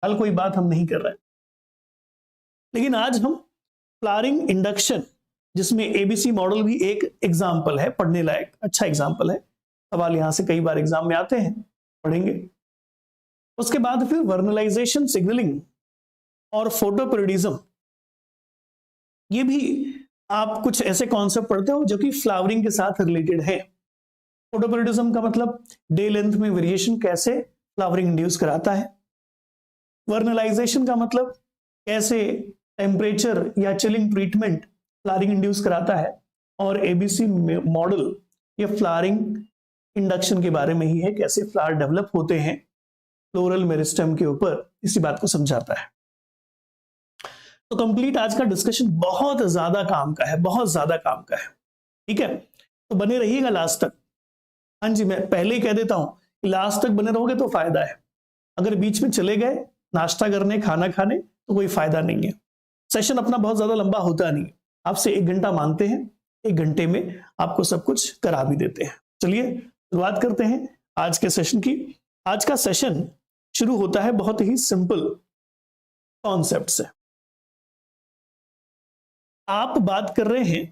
कल कोई बात हम नहीं कर रहे हैं, लेकिन आज हम फ्लावरिंग इंडक्शन, जिसमें एबीसी मॉडल भी एक एग्जाम्पल है, पढ़ने लायक अच्छा एग्जाम्पल है, सवाल यहां से कई बार एग्जाम में आते हैं, पढ़ेंगे। उसके बाद फिर वर्नलाइजेशन सिग्नलिंग और फोटोपेरिडिज्म, ये भी आप कुछ ऐसे कॉन्सेप्ट पढ़ते हो जो कि फ्लावरिंग के साथ रिलेटेड है। फोटोपेरिडिज्म का मतलब डे लेंथ में वेरिएशन कैसे फ्लावरिंग इंड्यूस कराता है। वर्नलाइजेशन का मतलब कैसे टेम्परेचर या चिलिंग ट्रीटमेंट फ्लावरिंग इंड्यूस कराता है। और एबीसी मॉडल ये फ्लावरिंग इंडक्शन के बारे में ही है, कैसे फ्लावर डेवलप होते हैं फ्लोरल मेरिस्टेम के ऊपर, इसी बात को समझाता है। तो कंप्लीट आज का डिस्कशन बहुत ज्यादा काम का है, बहुत ज्यादा काम का है, ठीक है। तो बने रहिएगा लास्ट तक। हाँ जी, मैं पहले ही कह देता हूं कि लास्ट तक बने रहोगे तो फायदा है, अगर बीच में चले गए नाश्ता करने खाना खाने तो कोई फायदा नहीं है। सेशन अपना बहुत ज्यादा लंबा होता नहीं है, आपसे 1 घंटा मांगते हैं, 1 घंटे में आपको सब कुछ करा भी देते हैं। चलिए शुरुआत करते हैं आज के सेशन की। आज का सेशन शुरू होता है बहुत ही सिंपल कॉन्सेप्ट से। आप बात कर रहे हैं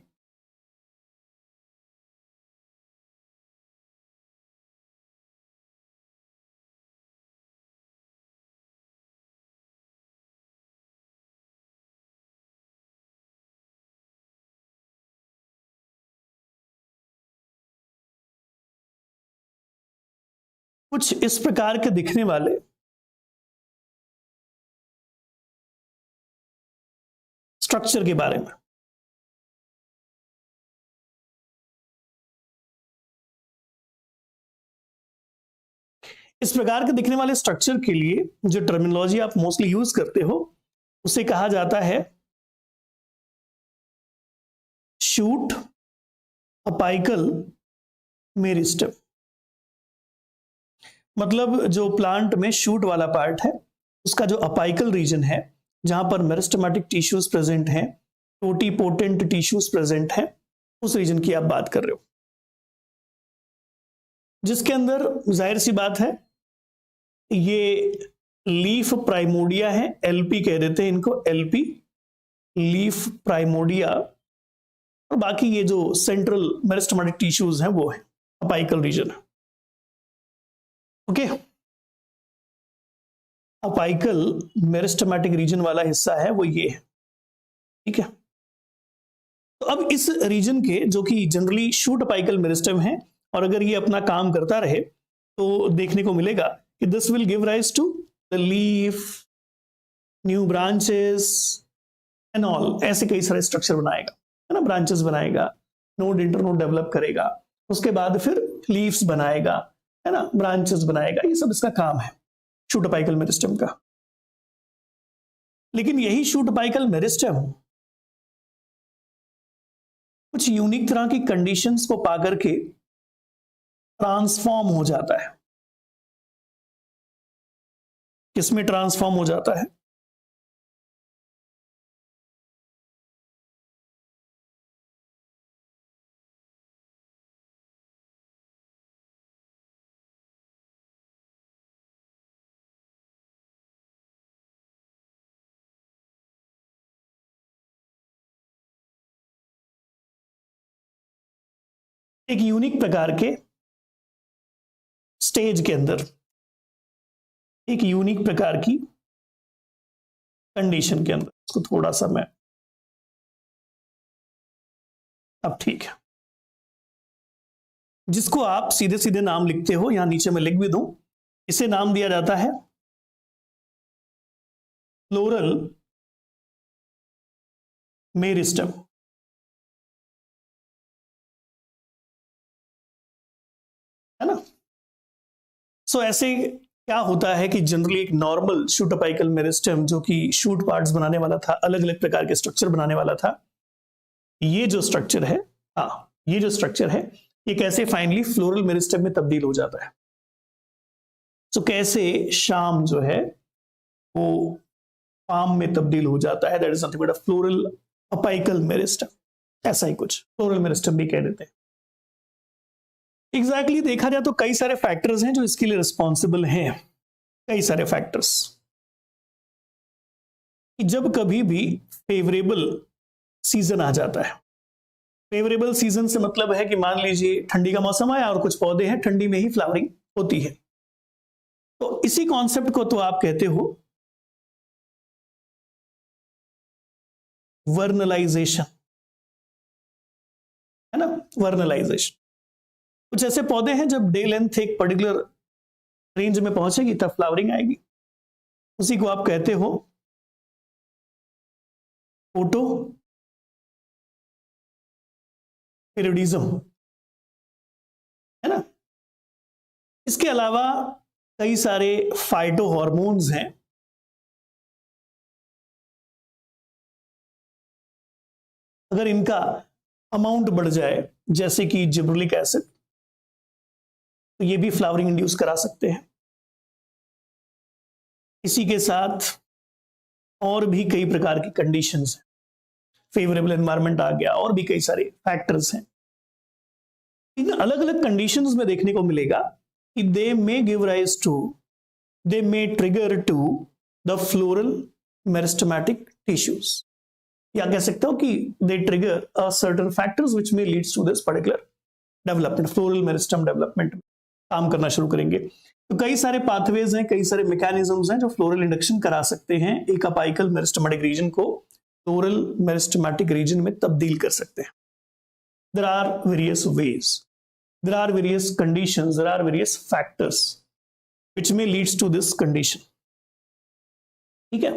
कुछ इस प्रकार के दिखने वाले स्ट्रक्चर के बारे में। इस प्रकार के दिखने वाले स्ट्रक्चर के लिए जो टर्मिनोलॉजी आप मोस्टली यूज करते हो उसे कहा जाता है शूट अपाइकल मेरिस्टेम। मतलब जो प्लांट में शूट वाला पार्ट है उसका जो अपाइकल रीजन है, जहां पर मेरिस्टेमेटिक टिश्यूज प्रेजेंट हैं, टोटीपोटेंट टिश्यूज प्रेजेंट हैं, उस रीजन की आप बात कर रहे हो, जिसके अंदर जाहिर सी बात है ये लीफ प्राइमोडिया है, एलपी कह देते हैं इनको, एलपी लीफ प्राइमोडिया, और बाकी ये जो सेंट्रल मेरिस्टेमेटिक टिश्यूज हैं वो है apical region. Okay, apical meristematic region वाला हिस्सा है वो ये है, ठीक है। तो अब इस रीजन के जो कि जनरली शूट अपाइकल मेरिस्टेम है, और अगर ये अपना काम करता रहे तो देखने को मिलेगा कि this will give rise to the leaf, new branches and all, ऐसे कई सारे स्ट्रक्चर बनाएगा, है ना, ब्रांचेस बनाएगा, नोड इंटरनोड डेवलप करेगा, उसके बाद फिर लीव्स बनाएगा, है ना, ब्रांचेस बनाएगा, ये सब इसका काम है शूट अपाइकल मेरिस्टेम का। लेकिन यही शूट अपाइकल मेरिस्टेम कुछ यूनिक तरह की कंडीशंस को पाकर के ट्रांसफॉर्म हो जाता है। किसमें ट्रांसफॉर्म हो जाता है? एक यूनिक प्रकार के स्टेज के अंदर, एक यूनिक प्रकार की कंडीशन के अंदर। इसको थोड़ा सा मैं, अब ठीक है, जिसको आप सीधे सीधे नाम लिखते हो, यहां नीचे मैं लिख भी दूं, इसे नाम दिया जाता है फ्लोरल मेरिस्टेम। है ना। सो ऐसे क्या होता है कि जनरली एक नॉर्मल शूट अपाइकल मेरिस्टेम जो कि शूट पार्ट्स बनाने वाला था, अलग अलग प्रकार के स्ट्रक्चर बनाने वाला था, ये जो स्ट्रक्चर है, हाँ ये जो स्ट्रक्चर है, ये कैसे फाइनली फ्लोरल मेरिस्टेम में तब्दील हो जाता है। सो कैसे शाम जो है वो पाम में तब्दील हो जाता है, that is nothing but a floral apical meristem, ऐसा ही कुछ फ्लोरल मेरिस्टेम भी कह देते हैं। एग्जैक्टली देखा जाए तो कई सारे फैक्टर्स हैं जो इसके लिए रिस्पॉन्सिबल हैं, कई सारे फैक्टर्स। कि जब कभी भी फेवरेबल सीजन आ जाता है, फेवरेबल सीजन से मतलब है कि मान लीजिए ठंडी का मौसम आया और कुछ पौधे हैं ठंडी में ही फ्लावरिंग होती है, तो इसी कॉन्सेप्ट को तो आप कहते हो वर्नलाइजेशन, है ना, वर्नलाइजेशन। कुछ ऐसे पौधे हैं जब डे लेंथ एक पर्टिकुलर रेंज में पहुंचेगी तब फ्लावरिंग आएगी, उसी को आप कहते हो फोटो पीरियडिज्म, है ना। इसके अलावा कई सारे फाइटो हॉर्मोन्स हैं, अगर इनका अमाउंट बढ़ जाए जैसे कि जिब्रेलिक एसिड, तो ये भी फ्लावरिंग इंड्यूस करा सकते हैं। इसी के साथ और भी कई प्रकार की कंडीशंस हैं, फेवरेबल एनवायरनमेंट आ गया, और भी कई सारे फैक्टर्स हैं। इन अलग अलग कंडीशंस में देखने को मिलेगा कि they may give rise to, they may trigger to the floral meristematic tissues, या कह सकते हो कि they trigger a certain factors which may leads to this particular development, floral meristem development में काम करना शुरू करेंगे। तो कई सारे पाथवेज हैं, कई सारे मैकेनिज्म्स हैं जो फ्लोरल इंडक्शन करा सकते हैं, एक अपाइकल मेरिस्टेमेटिक रीजन को फ्लोरल मेरिस्टेमेटिक रीजन में तब्दील कर सकते हैं। There are various ways, there are various conditions, there are various factors which may leads to this condition, ठीक है।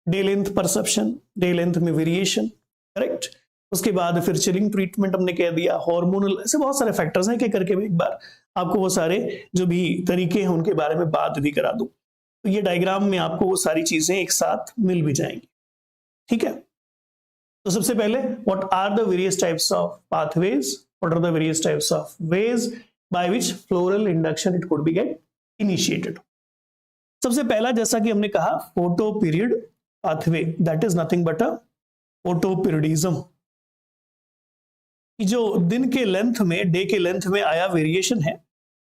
Day length perception, day length में वेरिएशन, करेक्ट। उसके बाद फिर चिलिंग ट्रीटमेंट हमने कह दिया, हार्मोनल, ऐसे बहुत सारे फैक्टर्स हैं, एक करके मैं एक बार आपको वो सारे जो भी तरीके हैं उनके बारे में बात भी करा दूं, तो ये डायग्राम में आपको वो सारी चीजें एक साथ मिल भी जाएंगी, ठीक है। तो सबसे पहले what are the various types of pathways, what are the various types of ways by which floral induction it could be get initiated. सबसे पहला, जैसा कि हमने कहा, photoperiod pathway, that is nothing but a photoperiodism, जो दिन के length में, डे के लेंथ में आया वेरिएशन है,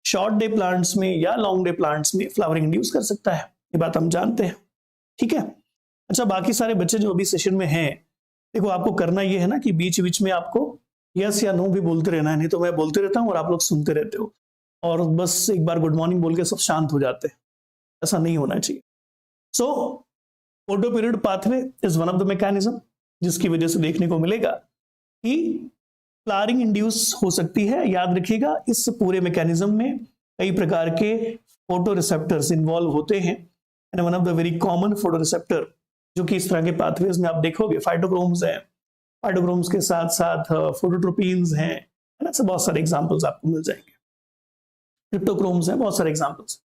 शॉर्ट डे प्लांट्स में या लॉन्ग डे प्लांट्स में फ्लावरिंग इंड्यूस कर सकता है, ये बात हम जानते हैं, ठीक है। अच्छा, बाकी सारे बच्चे जो अभी सेशन में हैं, देखो आपको करना ये है ना कि बीच बीच में आपको यस या नो भी बोलते रहना है, नहीं तो मैं बोलते रहता हूँ और आप लोग सुनते रहते हो और बस एक बार गुड मॉर्निंग बोल के सब शांत हो जाते हैं, ऐसा नहीं होना चाहिए। So photo period pathway is one of the mechanism जिसकी वजह से देखने को मिलेगा कि फ्लावरिंग इंड्यूस हो सकती है। याद रखिएगा, इस पूरे मैकेनिज्म में कई प्रकार के फोटो रिसेप्टर्स इन्वॉल्व होते हैं, and one of the very common photo receptor जो कि इस तरह के पाथवेज में आप देखोगे, फाइटोक्रोम्स हैं, फाइटोक्रोम्स के साथ साथ फोटोट्रोपिन्स हैं, है ना, बहुत सारे एग्जांपल्स आपको मिल जाएंगे, क्रिप्टोक्रोम्स हैं, बहुत सारे एग्जांपल्स।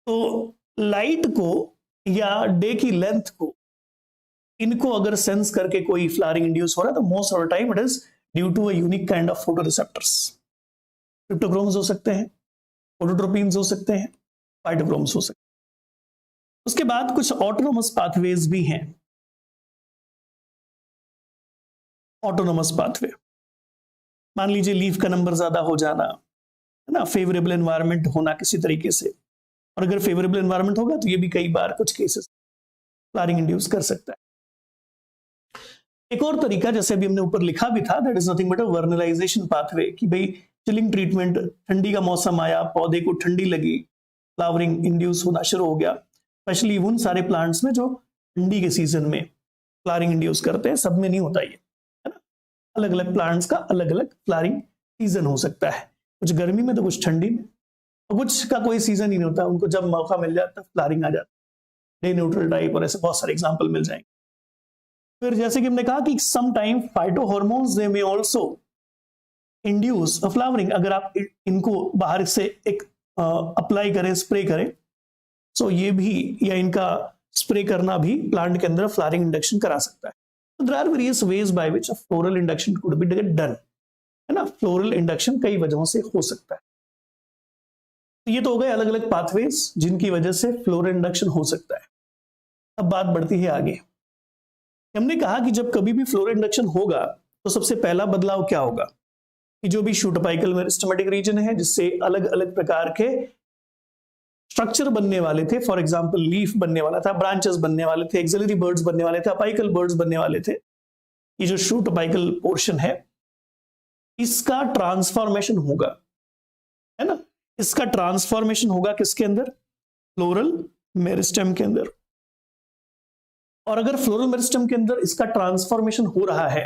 तो लाइट को या डे की लेंथ को, इनको अगर सेंस करके कोई फ्लावरिंग इंड्यूस हो रहा है तो most of the time it is due to a unique kind of photoreceptors. Cryptochromes हो सकते हैं, फोटोट्रोपिन्स हो सकते हैं, फाइटोक्रोम्स हो सकते हैं। उसके बाद कुछ ऑटोनोमस पाथवेज भी हैं। ऑटोनोमस पाथवे, मान लीजिए लीफ का नंबर ज्यादा हो जाना, है ना, फेवरेबल एनवायरनमेंट होना किसी तरीके से, और अगर फेवरेबल एनवायरनमेंट होगा तो ये भी कई बार कुछ केसेस फ्लावरिंग इंड्यूस कर सकता है। एक और तरीका, जैसे अभी हमने ऊपर लिखा भी था, that is nothing but a vernalization pathway, कि भाई चिलिंग ट्रीटमेंट, ठंडी का मौसम आया, पौधे को ठंडी लगी, फ्लावरिंग इंड्यूस होना शुरू हो गया, स्पेशली उन सारे प्लांट्स में जो ठंडी के सीजन में फ्लावरिंग इंड्यूस करते हैं, सब में नहीं होता ये, है ना। अलग अलग प्लांट्स का अलग अलग फ्लावरिंग सीजन हो सकता है, कुछ गर्मी में तो कुछ ठंडी में, और कुछ का कोई सीजन ही नहीं होता, उनको जब मौका मिल जाता है फ्लावरिंग आ जाता है, डे न्यूट्रल टाइप, और ऐसे बहुत सारे एग्जांपल मिल जाएंगे। फिर जैसे कि हमने कहा कि some time phytohormones they may also induce a flowering, अगर आप इनको बाहर से एक अप्लाई करें, स्प्रे करें, सो ये भी, या इनका स्प्रे करना भी प्लांट के अंदर फ्लावरिंग इंडक्शन करा सकता है। तो there are various ways by which a floral induction could be done, है ना। फ्लोरल इंडक्शन कई वजहों से हो सकता है। तो ये तो हो गए अलग अलग पाथवेज जिनकी वजह से फ्लोरल इंडक्शन हो सकता है। अब बात बढ़ती है आगे। हमने कहा कि जब कभी भी फ्लोरल इंडक्शन होगा तो सबसे पहला बदलाव क्या होगा, कि जो भी शूट अपाइकल मेरिस्टेमेटिक रीजन है, जिससे अलग अलग प्रकार के स्ट्रक्चर बनने वाले थे, फॉर एग्जाम्पल लीफ बनने वाला था, ब्रांचेस बनने वाले थे, एक्सिलरी बर्ड्स बनने वाले थे, अपाइकल बर्ड्स बनने वाले थे, ये जो शूट अपाइकल पोर्शन है इसका ट्रांसफॉर्मेशन होगा, है ना, इसका ट्रांसफॉर्मेशन होगा किसके अंदर, फ्लोरल मेरिस्टेम के अंदर। और अगर फ्लोरल मेरिस्टेम के अंदर इसका ट्रांसफॉर्मेशन हो रहा है,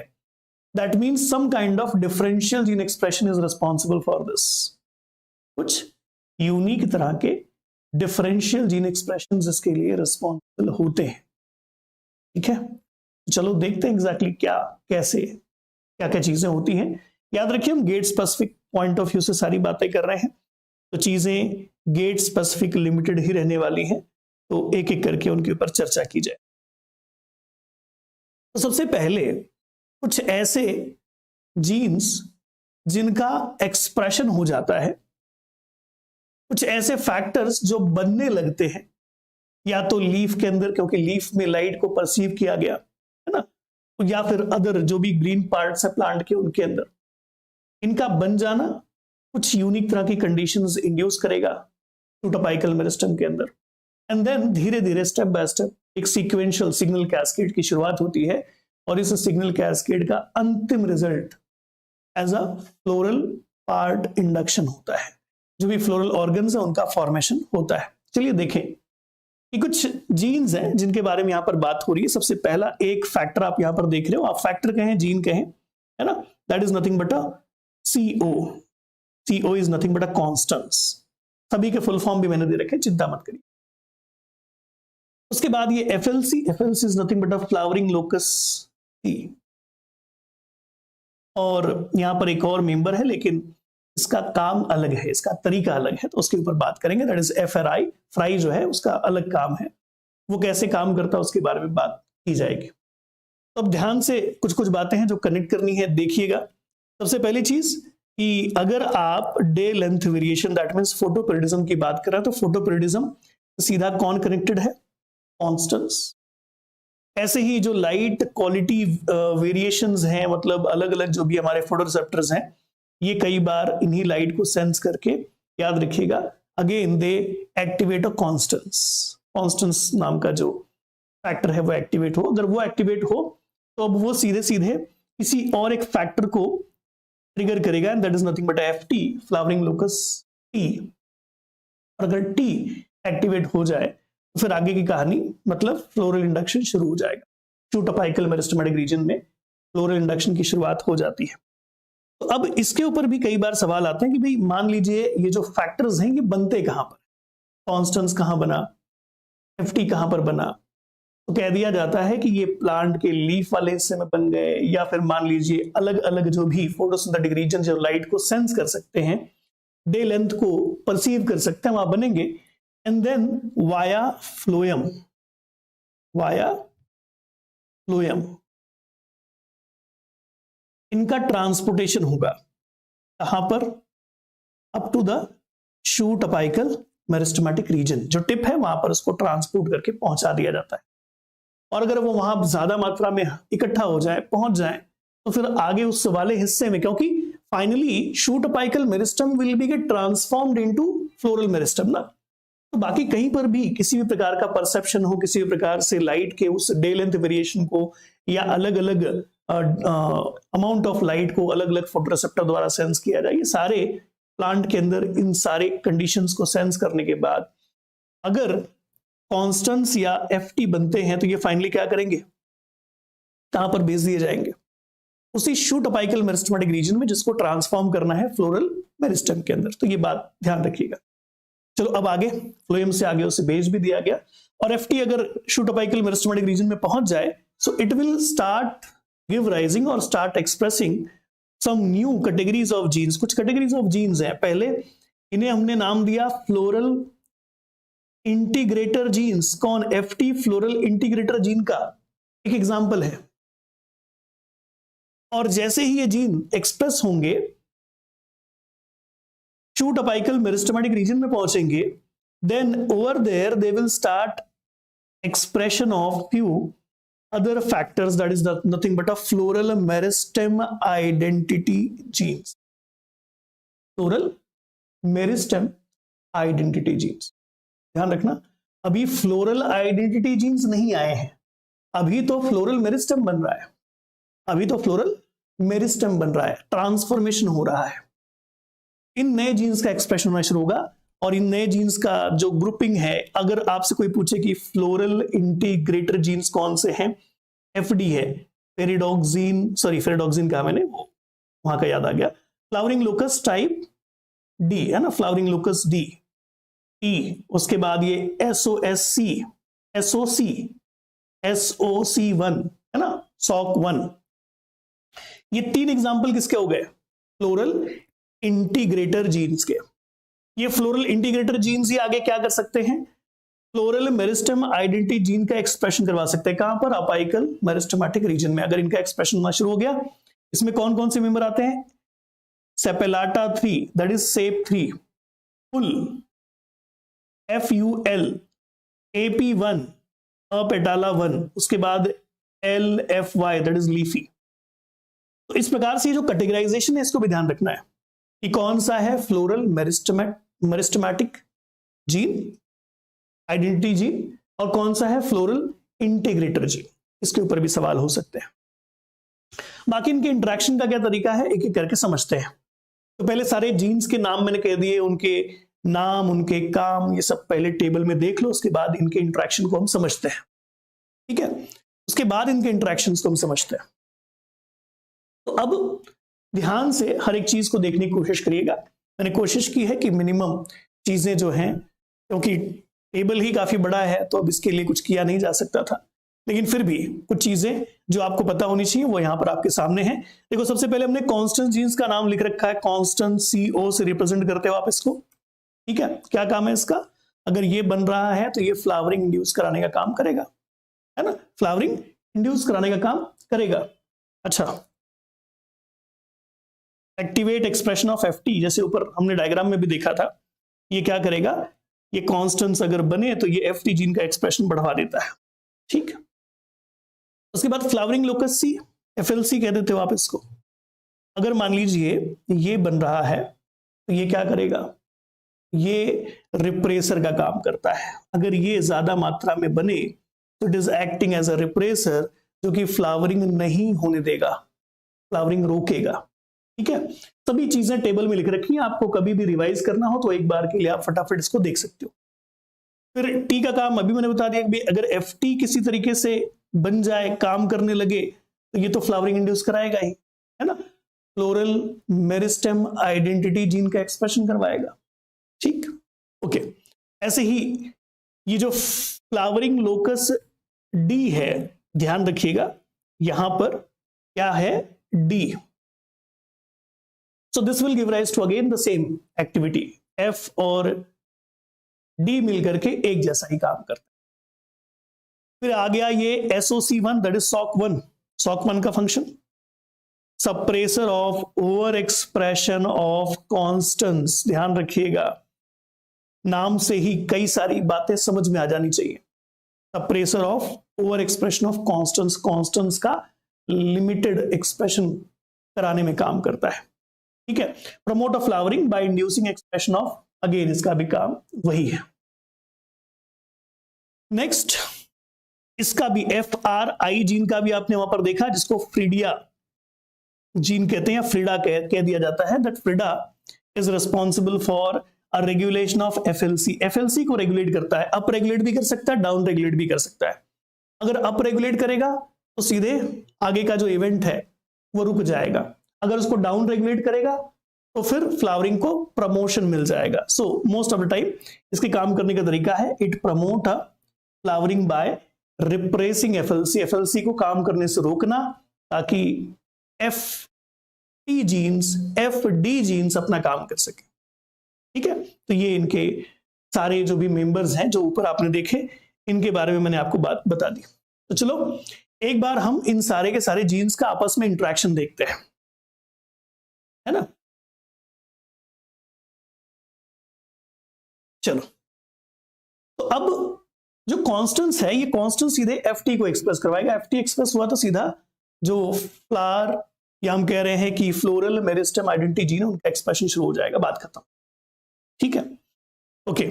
that means some kind of differential gene expression is responsible for this. कुछ यूनिक तरह के डिफरेंशियल जीन एक्सप्रेशन इसके लिए रिस्पॉन्सिबल होते हैं। ठीक है, चलो देखते हैं एग्जैक्टली क्या कैसे क्या क्या चीजें होती हैं। याद रखिए हम get specific point of view से सारी बातें कर रहे हैं, तो चीजें गेट स्पेसिफिक लिमिटेड ही रहने वाली हैं, तो एक एक करके उनके ऊपर चर्चा की जाए। तो सबसे पहले कुछ ऐसे जीन्स जिनका एक्सप्रेशन हो जाता है, कुछ ऐसे फैक्टर्स जो बनने लगते हैं या तो लीफ के अंदर, क्योंकि लीफ में लाइट को परसीव किया गया है ना, या फिर अदर जो भी ग्रीन पार्ट्स है प्लांट के उनके अंदर, इनका बन जाना कुछ यूनिक तरह की कंडीशंस इंड्यूस करेगा शूट अपाइकल मेरिस्टेम के अंदर। एंड देन धीरे धीरे स्टेप बाय स्टेप एक सीक्वेंशियल सिग्नल कैस्केड की शुरुआत होती है, और इस सिग्नल कैस्केड का अंतिम result as a floral part induction होता है, जो भी फ्लोरल ऑर्गन्स है उनका फॉर्मेशन होता है। चलिए देखें कि कुछ जीन्स हैं जिनके बारे में यहां पर बात हो रही है। सबसे पहला एक फैक्टर आप यहां पर देख रहे हो, आप फैक्टर कहें जीन कहें, है ना, that is nothing but a CO। CO is nothing but a Constance. सभी के फुल फॉर्म भी मैंने दे रखे, चिंता मत करिए। उसके बाद ये FLC is nothing but a flowering locus C। और यहां पर एक और मेंबर है, लेकिन इसका काम अलग है, इसका तरीका अलग है, तो उसके ऊपर बात करेंगे। That is FRI। फ्राई जो है उसका अलग काम है, वो कैसे काम करता है उसके बारे में बात की जाएगी। तो अब ध्यान से कुछ कुछ बातें हैं जो कनेक्ट करनी है, देखिएगा। सबसे पहली चीज कि अगर आप day length variation that means photoperiodism की बात कर रहे हैं, तो फोटोपीरियडिज्म सीधा कौन कनेक्टेड है, कॉन्स्टेंट्स। ऐसे ही जो लाइट क्वालिटी वेरिएशंस हैं, मतलब अलग अलग जो भी हमारे फोटोरिसेप्टर्स हैं, ये कई बार इन्हीं लाइट को सेंस करके, याद रखिएगा, again they activate a Constance. Constance नाम का जो फैक्टर है वो एक्टिवेट हो, अगर वो एक्टिवेट हो तो अब वो सीधे सीधे किसी और एक फैक्टर को ट्रिगर करेगा, and that is nothing but FT, flowering locus T। और अगर T एक्टिवेट हो जाए तो फिर आगे की कहानी, मतलब फ्लोरल इंडक्शन शुरू हो जाएगा। शूट अपाइकल मेरिस्टेमेटिक रीजन में फ्लोरल इंडक्शन की शुरुआत हो जाती है। तो अब इसके ऊपर भी कई बार सवाल आते हैं कि भाई मान लीजिए ये जो फैक्टर्स हैं ये बनते कहां पर, कॉन्स्टेंट्स कहां बना, FT कहां पर बना। तो कह दिया जाता है कि ये प्लांट के लीफ वाले हिस्से में बन गए, या फिर मान लीजिए अलग अलग जो भी फोटोसिंथेटिक रीजन जो लाइट को सेंस कर सकते हैं, डे लेंथ को परसीव कर सकते हैं, वहां बनेंगे। एंड देन वाया फ्लोएम इनका ट्रांसपोर्टेशन होगा कहां पर, up to the shoot apical meristematic region. जो टिप है वहां पर उसको ट्रांसपोर्ट करके पहुंचा दिया जाता है। और अगर वो वहां ज्यादा मात्रा में इकट्ठा हो जाए, पहुंच जाए, तो फिर आगे उस वाले हिस्से में, क्योंकि finally shoot apical meristem will be get transformed into floral meristem ना, तो बाकी कहीं पर भी किसी भी प्रकार का परसेप्शन हो, किसी भी प्रकार से लाइट के उस डे लेंथ वेरिएशन को या अलग अलग अमाउंट ऑफ लाइट को अलग अलग फोटोरिसेप्टर द्वारा सेंस किया जाए, ये सारे प्लांट के अंदर इन सारे कंडीशंस को सेंस करने के बाद अगर कॉन्स्टेंट्स या FT बनते हैं, तो ये फाइनली क्या करेंगे, कहां पर भेज दिए जाएंगे, उसी शूट अपाइकल मेरिस्टेमेटिक रीजन में, जिसको ट्रांसफॉर्म करना है फ्लोरल मेरिस्टेम के अंदर। तो ये बात ध्यान रखिएगा। चलो अब आगे, फ्लोएम से आगे उसे भेज भी दिया गया, और FT अगर शूट अपाइकल मेरिस्टेमेटिक रीजन में पहुंच जाए, so it will start give rising और start expressing some new categories of genes. कुछ कैटेगरीज ऑफ जीन्स हैं, पहले इन्हें हमने नाम दिया फ्लोरल इंटीग्रेटर जीन्स। कौन, FT फ्लोरल इंटीग्रेटर जीन का एक एग्जांपल है। और जैसे ही ये जीन एक्सप्रेस होंगे, शूट अपाइकल मेरिस्टेमेटिक रीजन में पहुंचेंगे, then over there they will start expression of few other factors, that is nothing but a floral meristem identity genes. Floral meristem identity genes. ध्यान रखना, अभी फ्लोरल आइडेंटिटी जीन्स नहीं आए हैं, अभी तो फ्लोरल मेरिस्टम बन रहा है, अभी तो फ्लोरल मेरिस्टम बन रहा है, ट्रांसफॉर्मेशन हो रहा है। इन नए जीन्स का एक्सप्रेशन होना शुरू होगा, और इन नए जीन्स का जो ग्रुपिंग है, अगर आपसे कोई पूछे कि फ्लोरल इंटीग्रेटर जीन्स कौन से हैं, एफडी है, फेरिडोक्सिन कहा मैंने, वो वहां का याद आ गया। फ्लावरिंग लोकस टाइप डी है ना, फ्लावरिंग लोकस डी, टी, उसके बाद ये SOC1 है ना, SOC1। ये 3 एग्जांपल किसके हो गए, फ्लोरल इंटीग्रेटर जीन्स के। ये फ्लोरल इंटीग्रेटर जीन्स ही आगे क्या कर सकते हैं, फ्लोरल मेरिस्टम आइडेंटिटी जीन का एक्सप्रेशन करवा सकते हैं। कहां पर, अपाइकल मेरिस्टमेटिक रीजन में। अगर इनका एक्सप्रेशन होना शुरू हो गया, इसमें कौन कौन से मेंबर आते हैं, सेपेलाटा 3 that is shape 3, full FUL, AP1 अपेटाला 1, उसके बाद LFY दैट इज लीफी। तो इस प्रकार से जो कैटेगराइजेशन है इसको भी ध्यान रखना है कि कौन सा है floral meristematic gene identity gene और कौन सा है फ्लोरल इंटीग्रेटर जीन। इसके ऊपर भी सवाल हो सकते हैं। बाकी इनके इंटरेक्शन का क्या तरीका है, एक एक करके समझते हैं। तो पहले सारे जीन्स के नाम मैंने कह दिए, उनके नाम, उनके काम, ये सब पहले टेबल में देख लो, उसके बाद इनके इंटरेक्शन को हम समझते हैं। ठीक है, उसके बाद इनके इंटरेक्शन को हम समझते हैं। तो अब ध्यान से हर एक चीज को देखने की कोशिश करिएगा। मैंने कोशिश की है कि मिनिमम चीजें जो हैं, क्योंकि टेबल ही काफी बड़ा है तो अब इसके लिए कुछ किया नहीं जा सकता था, लेकिन फिर भी कुछ चीजें जो आपको पता होनी चाहिए वो यहां पर आपके सामने हैं। देखो, सबसे पहले हमने कांस्टेंट जीन्स का नाम लिख रखा है, कांस्टेंट CO से रिप्रेजेंट करते हो आप इसको। ठीक है, क्या काम है इसका, अगर ये बन रहा है तो ये फ्लावरिंग इंड्यूस कराने का काम करेगा, है ना, फ्लावरिंग इंड्यूस कराने का काम करेगा। अच्छा, एक्टिवेट एक्सप्रेशन ऑफ FT, जैसे ऊपर हमने डायग्राम में भी देखा था, ये क्या करेगा, ये कांस्टेंट्स अगर बने तो ये FT जीन का एक्सप्रेशन बढ़वा देता है। ठीक, उसके बाद फ्लावरिंग लोकस C, FLC कह देते हो आप इसको। अगर मान लीजिए ये बन रहा है तो ये क्या करेगा, ये रिप्रेसर का काम करता है। अगर ये ज्यादा मात्रा में बने तो it is acting as a repressor, जो कि फ्लावरिंग नहीं होने देगा, फ्लावरिंग रोकेगा। ठीक है, सभी चीजें टेबल में लिख रखी हैं, आपको कभी भी रिवाइज करना हो तो एक बार के लिए आप फटाफट इसको देख सकते हो। फिर टी का काम अभी मैंने बता दिया कि अगर FT किसी तरीके से बन जाए, काम करने लगे, तो ये तो फ्लावरिंग इंड्यूस कराएगा ही, है ना, फ्लोरल मेरिस्टेम आइडेंटिटी जीन का एक्सप्रेशन करवाएगा। ठीक, ओके। ऐसे ही ये जो फ्लावरिंग लोकस D है, ध्यान रखिएगा यहां पर क्या है, D। So this will give rise to again the same activity, F और D मिलकर के एक जैसा ही काम करता है। फिर आ गया ये SOC1 दैट इज SOC1 का function, suppressor of over expression of constants. ध्यान रखिएगा, नाम से ही कई सारी बातें समझ में आ जानी चाहिए। Suppressor of over expression of constants का लिमिटेड एक्सप्रेशन कराने में काम करता है। ठीक है, promote of flowering by inducing expression of, again इसका भी काम वही है। नेक्स्ट, इसका भी FRI जीन का भी आपने वहां पर देखा, जिसको फ्रीडिया जीन कहते हैं या फ्रीडा कह दिया जाता है। That Frida is responsible for a regulation of FLC को रेगुलेट करता है, अप रेगुलेट भी कर सकता है, डाउन रेगुलेट भी कर सकता है। अगर अप रेगुलेट करेगा तो सीधे आगे का जो इवेंट है वो रुक जाएगा, अगर उसको डाउन रेगुलेट करेगा तो फिर फ्लावरिंग को प्रमोशन मिल जाएगा। So most of the time इसके काम करने का तरीका है, it promote a flowering by repressing FLC को काम करने से रोकना, ताकि FD जीन्स अपना काम कर सके। ठीक है, तो ये इनके सारे जो भी मेंबर्स हैं जो ऊपर आपने देखे, इनके बारे में मैंने आपको बात बता दी। तो चलो एक बार हम इन सारे के सारे जीन्स का आपस में इंटरेक्शन देखते हैं, है ना। चलो, तो अब जो कांस्टेंट्स है, ये कांस्टेंट सीधे FT को एक्सप्रेस करवाएगा। FT एक्सप्रेस हुआ तो सीधा जो फ्लावर, या हम कह रहे हैं कि फ्लोरल मेरिस्टेम आइडेंटिटी जीन, उनका एक्सप्रेशन शुरू हो जाएगा, बात खत्म। ठीक है, ओके।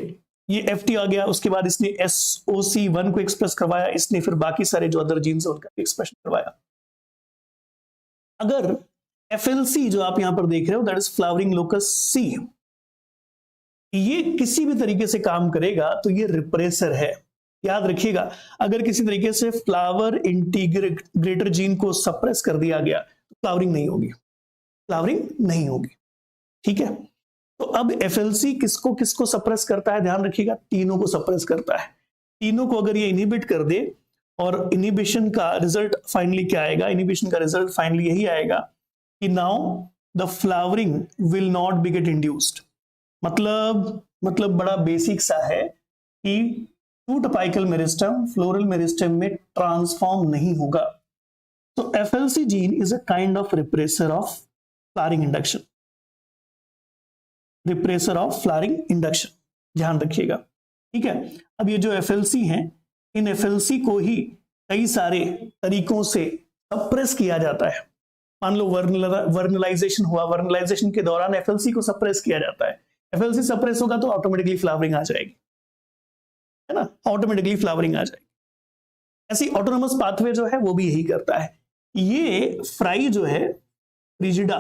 ये FT आ गया, उसके बाद इसने SOC1 को एक्सप्रेस करवाया, इसने फिर बाकी सारे जो अदर जीन्स है उनका एक्सप्रेशन करवाया। अगर FLC जो आप यहां पर देख रहे हो, that is flowering locus C, ये किसी भी तरीके से काम करेगा तो ये रिप्रेसर है। याद रखिएगा, अगर किसी तरीके से फ्लावर इंटीग्रेटर जीन को सप्रेस कर दिया गया तो फ्लावरिंग नहीं होगी, फ्लावरिंग नहीं होगी। ठीक है, तो अब FLC किसको किसको सप्रेस करता है, ध्यान रखिएगा, तीनों को सप्रेस करता है। तीनों को अगर ये इनहिबिट कर दे, और इनहिबिशन का रिजल्ट फाइनली क्या आएगा, इनहिबिशन का रिजल्ट फाइनली यही आएगा कि now the flowering will not be get induced. मतलब बड़ा बेसिक सा है कि shoot apical meristem floral meristem में ट्रांसफॉर्म नहीं होगा। तो FLC gene is a kind of repressor of flowering induction, repressor of flowering induction, ध्यान रखिएगा। ठीक है, अब ये जो FLC हैं, इन FLC को ही कई सारे तरीकों से सप्रेस किया जाता है। मान लो वर्नलाइजेशन हुआ, वर्नलाइजेशन के दौरान FLC को सप्रेस किया जाता है। FLC सप्रेस होगा तो ऑटोमेटिकली फ्लावरिंग आ जाएगी, है ना, ऑटोमेटिकली फ्लावरिंग आ जाएगी। ऐसी ऑटोनोमस पाथवे जो है वो भी यही करता है। ये फ्राई जो है फ्रिजिडा,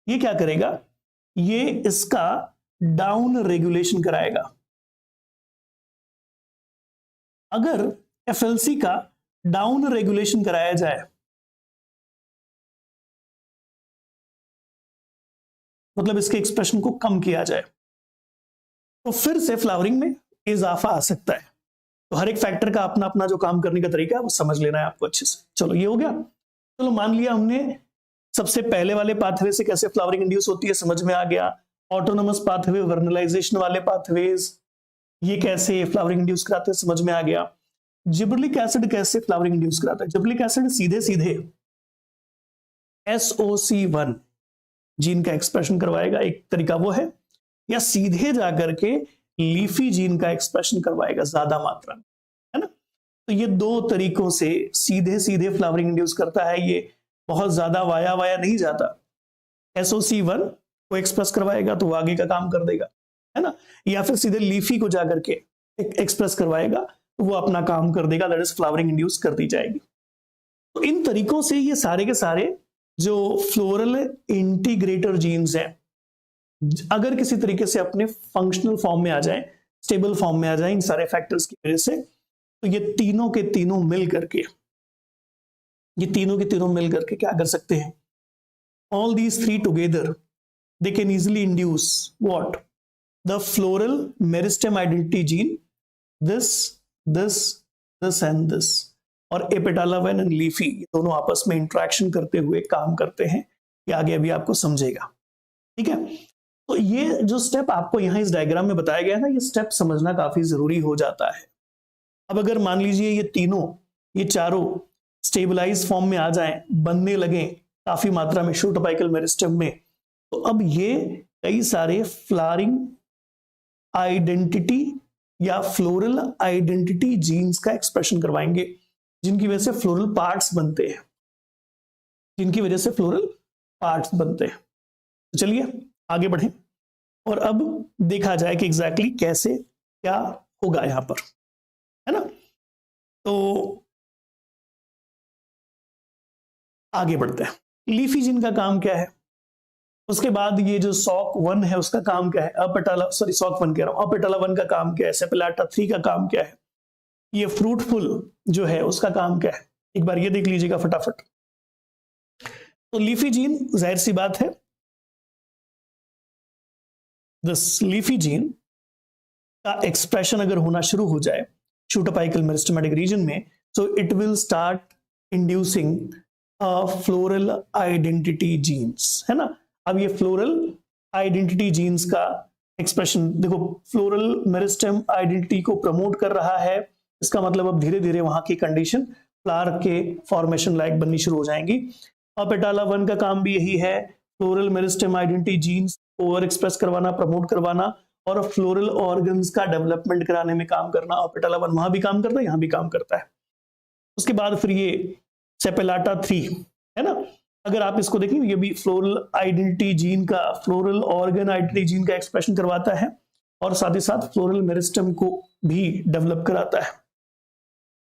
ये क्या करेगा, ये इसका डाउन रेगुलेशन कराएगा। अगर FLC का डाउन रेगुलेशन कराया जाए, मतलब इसके एक्सप्रेशन को कम किया जाए, तो फिर से फ्लावरिंग में इजाफा आ सकता है। तो हर एक फैक्टर का अपना अपना जो काम करने का तरीका है वो समझ लेना है आपको अच्छे से। चलो ये हो गया। चलो मान लिया हमने सबसे पहले वाले पाथवे से कैसे फ्लावरिंग इंड्यूस होती है समझ में आ गया। ऑटोनोमस पाथवे, वर्नलाइजेशन वाले पाथवेज, ये कैसे फ्लावरिंग इंड्यूस कराते हैं समझ में आ गया। जिबरलिक एसिड कैसे फ्लावरिंग इंड्यूस कराता है, जिबरलिक एसिड सीधे सीधे SOC1 जीन का एक्सप्रेशन करवाएगा, एक तरीका वो है, या सीधे जाकर के लीफी जीन का एक्सप्रेशन करवाएगा ज्यादा मात्रा में, है ना। तो ये दो तरीकों से सीधे सीधे फ्लावरिंग इंड्यूस करता है। ये बहुत ज्यादा वाया वाया नहीं जाता। SOC1 को एक्सप्रेस करवाएगा तो वो आगे का काम कर देगा, है ना, या फिर सीधे लीफी को जाकर के एक्सप्रेस करवाएगा तो वो अपना काम कर देगा, दैट इज फ्लावरिंग इंड्यूस कर दी जाएगी। तो इन तरीकों से ये सारे के सारे जो फ्लोरल इंटीग्रेटर जीन्स हैं, अगर किसी तरीके से अपने फंक्शनल फॉर्म में आ जाए, स्टेबल फॉर्म में आ जाए इन सारे फैक्टर्स की वजह से, तो ये तीनों के तीनों मिल करके क्या कर सकते हैं, all these three together they can easily induce what, the floral meristem identity gene, this and this, और एपिटाला-1 एंड लीफी दोनों आपस में इंटरेक्शन करते हुए काम करते हैं। ये आगे अभी आपको समझेगा। ठीक है, तो ये जो स्टेप आपको यहाँ इस डायग्राम में बताया गया है ना, ये स्टेप समझना काफी जरूरी हो जाता है। अब अगर मान लीजिए ये चारों स्टेबलाइज फॉर्म में आ जाएं, बनने लगे काफी मात्रा में शूट अपाइकल मेरिस्टेम में, तो अब ये कई सारे फ्लावरिंग आइडेंटिटी या फ्लोरल आइडेंटिटी जीन्स का एक्सप्रेशन करवाएंगे, जिनकी वजह से फ्लोरल पार्ट्स बनते हैं, तो चलिए आगे बढ़ें और अब देखा जाए कि एग्जैक्टली कैसे क्या होगा यहां पर, है ना। तो आगे बढ़ते हैं। लीफी जीन का काम क्या है, उसके बाद ये जो SOC1 है उसका काम क्या है, अपेटाला-1 का काम क्या है, सेपेलाटा-3 का काम क्या है, ये फ्रूटफुल जो है उसका काम क्या है, एक बार ये देख लीजिएगा फटाफट। तो लीफी जीन, जाहिर सी बात है, दिस लीफी जीन का एक्सप्रेशन अगर होना शुरू हो जाए शूट अपाइकल मेरिस्टेमेटिक रीजन में, so it will start inducing floral identity genes, है ना। अब ये फ्लोरल आइडेंटिटी जीन्स का एक्सप्रेशन देखो, फ्लोरल मेरिस्टेम आइडेंटिटी को प्रमोट कर रहा है, इसका मतलब अब धीरे धीरे वहां की कंडीशन फ्लावर के फॉर्मेशन लायक बननी शुरू हो जाएंगी। अपेटाला-1 का काम भी यही है, floral meristem identity genes over express करवाना, प्रमोट करवाना और फ्लोरल ऑर्गन्स का डेवलपमेंट कराने में काम करना। अपेटाला-1 वहां भी काम करता है, यहां भी काम करता है। उसके बाद फिर ये सेपेलाटा-3, है ना, अगर आप इसको देखें ये भी फ्लोरल आइडेंटिटी जीन का, फ्लोरल ऑर्गन आइडेंटिटी जीन का एक्सप्रेशन करवाता है। और साथ ही साथ फ्लोरल मेरिस्टम को भी डेवलप कराता है।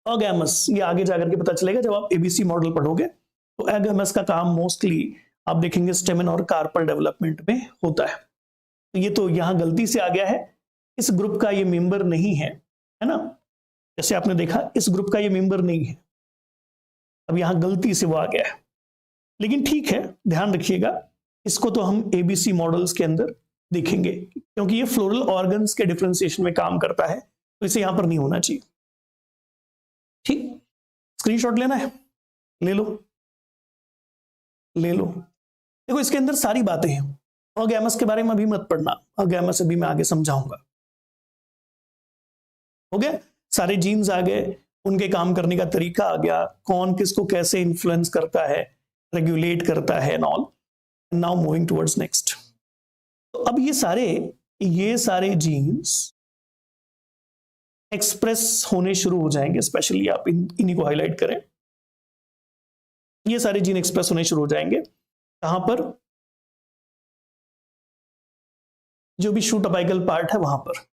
अगैमस, ये आगे जाकर के पता चलेगा जब आप एबीसी मॉडल पढ़ोगे। तो अगैमस का काम मोस्टली आप देखेंगे स्टेमन और कार्पल डेवलपमेंट में होता है। तो ये तो यहां गलती से आ गया है, इस ग्रुप का ये मेंबर नहीं है ना, जैसे आपने देखा इस ग्रुप का ये मेंबर नहीं है, अब यहां गलती से वो आ गया है। लेकिन ठीक है, ध्यान रखिएगा, इसको तो हम एबीसी मॉडल्स के अंदर देखेंगे, क्योंकि ये फ्लोरल ऑर्गन्स के डिफरेंशिएशन में काम करता है, तो इसे यहां पर नहीं होना चाहिए। ठीक, स्क्रीनशॉट लेना है, ले लो ले लो। देखो इसके अंदर सारी बातें हैं, अगैमस के बारे में अभी मत पढ़ना, अगैमस अभी मैं आगे समझाऊंगा। हो गया, सारे जीन्स आ गए, उनके काम करने का तरीका आ गया, कौन किसको कैसे इन्फ्लुएंस करता है, रेगुलेट करता है and all. Now moving towards next. तो अब ये सारे जीन्स एक्सप्रेस होने शुरू हो जाएंगे, स्पेशली आप इन्हीं को हाईलाइट करें। ये सारे जीन एक्सप्रेस होने शुरू हो जाएंगे कहां पर, जो भी शूट अपाइकल पार्ट है वहां पर।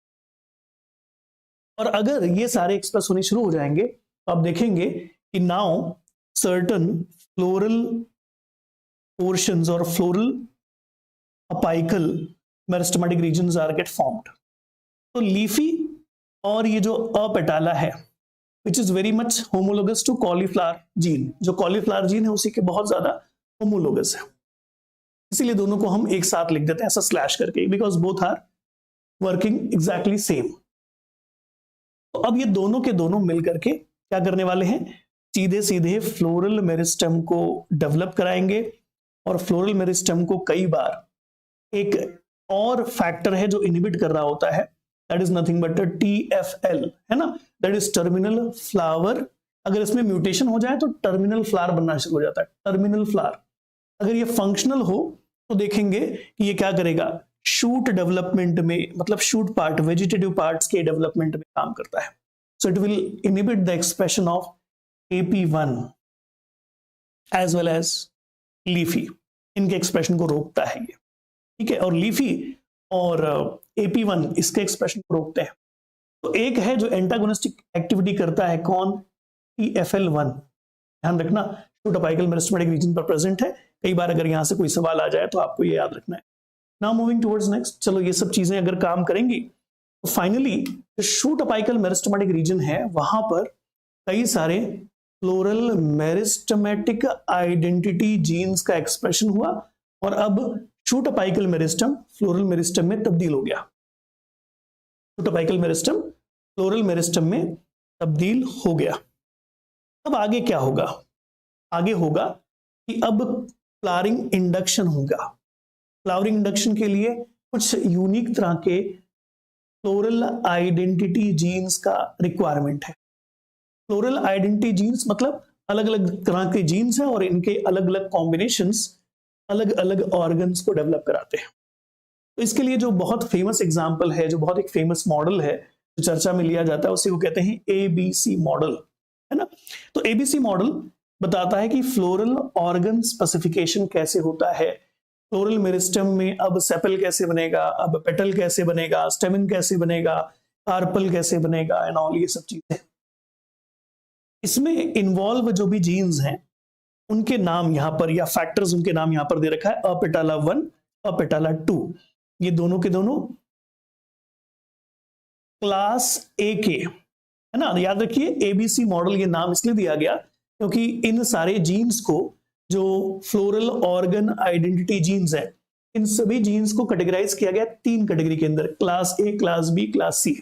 और अगर ये सारे एक्सप्रेस होने शुरू हो जाएंगे तो आप देखेंगे कि नाउ सर्टन फ्लोरल पोर्शंस और floral apical meristematic regions are get formed. तो लीफी और ये जो अपेटाला है, which is very much homologous to cauliflower gene, जो कॉलीफ्लावर जीन है उसी के बहुत ज्यादा होमोलोगस है, इसीलिए दोनों को हम एक साथ लिख देते हैं ऐसा स्लैश करके, because both are working exactly same. तो अब ये दोनों के दोनों मिलकर के क्या करने वाले हैं, सीधे सीधे फ्लोरल मेरिस्टम को डेवलप कराएंगे। और फ्लोरल मेरिस्टम को कई बार एक और फैक्टर है जो इनहिबिट कर रहा होता है, that is nothing but TFL, है ना, दैट इज टर्मिनल फ्लावर। अगर इसमें म्यूटेशन हो जाए तो टर्मिनल फ्लावर बनना शुरू हो जाता है, टर्मिनल फ्लावर। अगर ये फंक्शनल हो तो देखेंगे कि ये क्या करेगा, शूट डेवलपमेंट में, मतलब शूट पार्ट, वेजिटेटिव पार्ट्स के डेवलपमेंट में काम करता है। So it will inhibit the expression of AP1 as well as leafy, इनके एक्सप्रेशन को रोकता है ये, ठीक है। और लीफी और AP1 इसके एक्सप्रेशन को रोकते हैं। तो एक है जो एंटागोनिस्टिक एक्टिविटी करता है, कौन, TFL1। ध्यान रखना, शूट अपाइकल मेरिस्टेमेटिक रीजन पर प्रेजेंट है, कई बार अगर यहां से कोई सवाल आ जाए तो आपको ये याद रखना है। नाउ मूविंग टुवर्ड्स नेक्स्ट, चलो ये सब चीजें अगर काम करेंगी तो फाइनली जो शूट अपाइकल मेरिस्टेमेटिक रीजन है वहां पर कई सारे फ्लोरल मेरिस्टेमेटिक आइडेंटिटी जीन्स का एक्सप्रेशन हुआ, और अब shoot apical meristem floral meristem में तब्दील हो गया। Shoot apical meristem floral meristem में तब्दील हो गया। अब आगे क्या होगा, आगे होगा कि अब फ्लावरिंग इंडक्शन होगा। फ्लावरिंग इंडक्शन के लिए कुछ यूनिक तरह के फ्लोरल आइडेंटिटी जीन्स का रिक्वायरमेंट है। फ्लोरल आइडेंटिटी जीन्स मतलब अलग अलग तरह के जीन्स हैं और इनके अलग अलग कॉम्बिनेशंस अलग अलग ऑर्गन्स को डेवलप कराते हैं। तो इसके लिए जो बहुत फेमस एग्जांपल है, जो बहुत एक फेमस मॉडल है जो चर्चा में लिया जाता है, उसे वो कहते हैं ABC मॉडल, है ना। तो ABC मॉडल बताता है कि फ्लोरल ऑर्गन स्पेसिफिकेशन कैसे होता है, फ्लोरल मेरिस्टम में अब सेपल कैसे बनेगा, अब पेटल कैसे बनेगा, स्टेमन कैसे बनेगा, कार्पल कैसे बनेगा एंड ऑल, ये सब चीजें। इसमें इन्वॉल्व जो भी जीन्स हैं उनके नाम यहां पर, या फैक्टर्स उनके नाम यहां पर दे रखा है, अपेटाला 1, अपेटाला 2, ये दोनों के दोनों क्लास ए के, है ना। याद रखिए ABC मॉडल ये नाम इसलिए दिया गया क्योंकि इन सारे जीन्स को, जो फ्लोरल ऑर्गन आइडेंटिटी जीन्स है, इन सभी जीन्स को कैटेगराइज किया गया 3 कैटेगरी के अंदर, class A, class B, class C।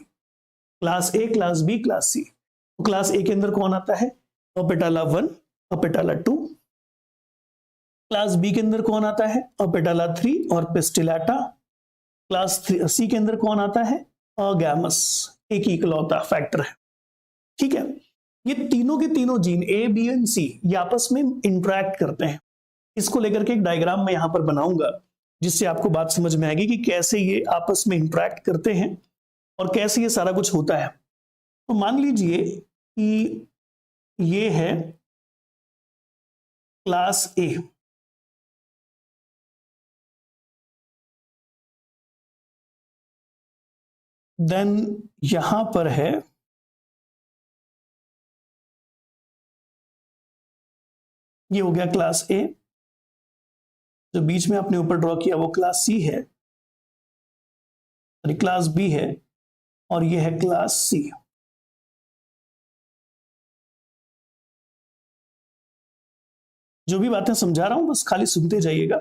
Class A, class B, class C। तो क्लास A के अंदर कौन आता है, अपेटाला 1, अपेटाला 2। क्लास B के अंदर कौन आता है, अपेटाला 3 और पिस्टिलाटा। क्लास C के अंदर कौन आता है, अगैमस, एक ही इकलौता फैक्टर है, ठीक है। ये तीनों के तीनों gene A, B and C ये आपस में इंटरैक्ट करते हैं। इसको लेकर के एक डायग्राम मैं यहां पर बनाऊंगा जिससे आपको बात समझ में आएगी कि कैसे ये आपस में इंटरैक्ट करते हैं और कैसे ये सारा कुछ होता है। तो मान लीजिए कि ये है क्लास A, देन यहां पर है ये हो गया क्लास ए, जो बीच में आपने ऊपर ड्रॉ किया वो क्लास सी है, सॉरी क्लास बी है, और ये है क्लास सी। जो भी बातें समझा रहा हूं बस खाली सुनते जाइएगा,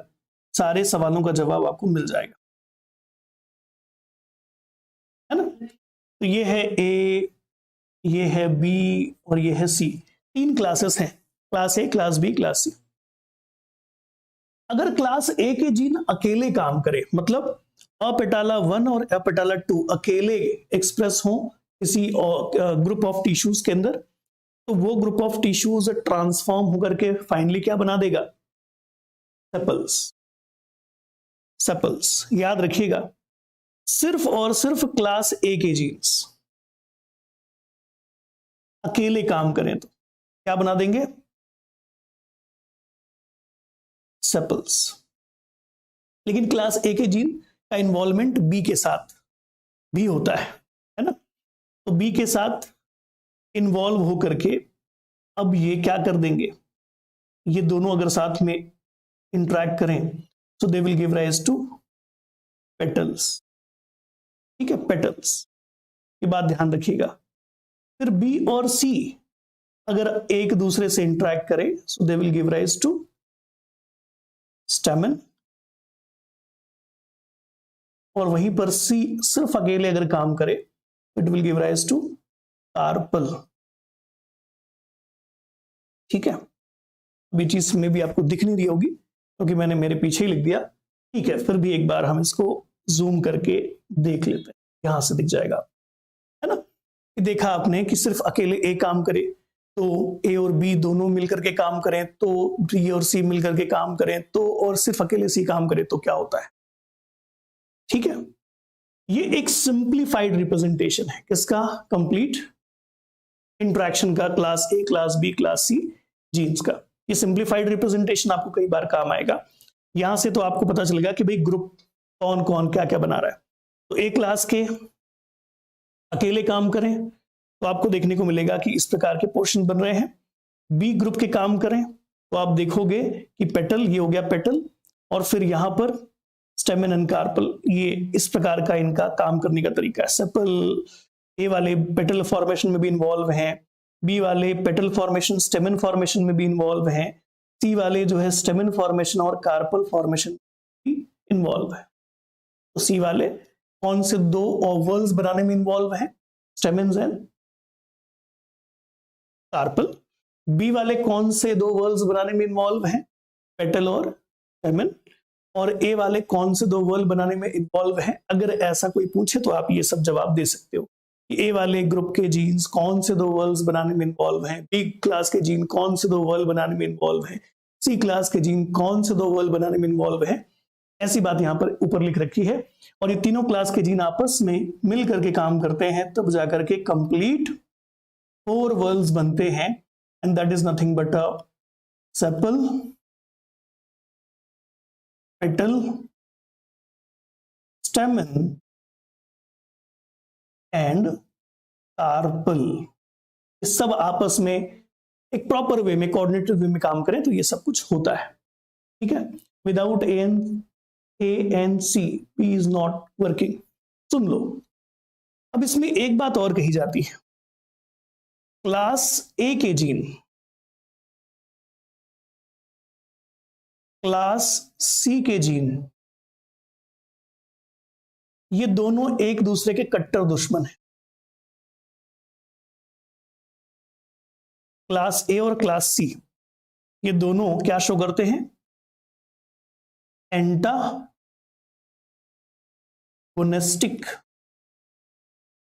सारे सवालों का जवाब आपको मिल जाएगा, है ना। तो ये है ए, ये है बी और ये है सी, 3 क्लासेस हैं, class A, class B, class C. अगर क्लास ए के जीन अकेले काम करे, मतलब अपेटाला 1 और अपेटाला 2 अकेले एक्सप्रेस हो किसी ग्रुप ऑफ टिश्यूज के अंदर, तो वो ग्रुप ऑफ टिश्यूज ट्रांसफॉर्म होकर के फाइनली क्या बना देगा, सेपल्स। सेपल्स याद रखिएगा, सिर्फ और सिर्फ क्लास ए के जीन्स अकेले काम करें तो क्या बना देंगे, सेपल्स। लेकिन क्लास ए के जीन का इन्वॉल्वमेंट बी के साथ भी होता है ना, तो बी के साथ इन्वॉल्व होकर के अब ये क्या कर देंगे, ये दोनों अगर साथ में इंटरैक्ट करें तो they will give rise to petals. ठीक है, पेटल्स, ये बात ध्यान रखिएगा। फिर बी और सी अगर एक दूसरे से इंटरैक्ट करें so they will give rise to stamen, और वहीं पर सी सिर्फ अकेले अगर काम करे it will give rise to carpel. ठीक है, अभी चीज में भी आपको दिख नहीं रही होगी क्योंकि मैंने मेरे पीछे ही लिख दिया। ठीक है, फिर भी एक बार हम इसको जूम करके देख लेते हैं, यहां से दिख जाएगा, है ना। देखा आपने कि सिर्फ अकेले ए काम करे तो ए और बी दोनों मिलकर के काम करें, तो बी और सी मिलकर के काम करें तो, और सिर्फ अकेले सी काम करे तो क्या होता है। ठीक है, ये एक सिंप्लीफाइड रिप्रेजेंटेशन है किसका, कंप्लीट इंट्रैक्शन का, class A, class B, class C genes का। ये सिंप्लीफाइड रिप्रेजेंटेशन आपको कई बार काम आएगा। यहां से तो आपको पता चलेगा कि भाई ग्रुप कौन कौन क्या क्या बना रहा है। तो ए क्लास के अकेले काम करें तो आपको देखने को मिलेगा कि इस प्रकार के पोर्शन बन रहे हैं। बी ग्रुप के काम करें तो आप देखोगे कि पेटल, ये हो गया पेटल, और फिर यहां पर स्टेमन एंड कार्पल, ये इस प्रकार का इनका काम करने का तरीका है। सेपल ए वाले पेटल फॉर्मेशन में भी इन्वॉल्व हैं, बी वाले पेटल फॉर्मेशन स्टेमन फॉर्मेशन में भी इन्वॉल्व हैं, सी वाले जो है स्टेमन फॉर्मेशन और कार्पल फॉर्मेशन भी इन्वॉल्व है। तो सी वाले कौन से 2 ओवल्स बनाने में इन्वॉल्व हैं, स्टेमन्स एंड कार्पल। बी वाले कौन से 2 वर्ल्स बनाने में इन्वॉल्व हैं, पेटल और स्टेमन। और ए वाले कौन से 2 वर्ल बनाने में इन्वॉल्व हैं। अगर ऐसा कोई पूछे तो आप ये सब जवाब दे सकते हो कि ए वाले ग्रुप के जीन्स कौन से 2 वर्ल्स बनाने में इन्वॉल्व हैं, बी क्लास के जीन कौन से 2 वर्ल बनाने में इन्वॉल्व हैं, सी क्लास के जीन कौन से 2 वर्ल बनाने में इन्वॉल्व हैं। ऐसी बात यहां पर ऊपर लिख रखी है, और ये तीनों क्लास के जीन आपस में मिल करके काम करते हैं तब जाकर के कंप्लीट 4 वर्ल्स बनते हैं, and that is nothing but a sepal, petal, stamen and carpel. ये सब आपस में एक प्रॉपर वे में, कोऑर्डिनेटेड वे में काम करें तो ये सब कुछ होता है। ठीक है, without A N C P is not working. सुन लो, अब इसमें एक बात और कही जाती है, क्लास ए के जीन क्लास सी के जीन, ये दोनों एक दूसरे के कट्टर दुश्मन हैं। क्लास ए और क्लास सी ये दोनों क्या शो करते हैं, एंटागोनिस्टिक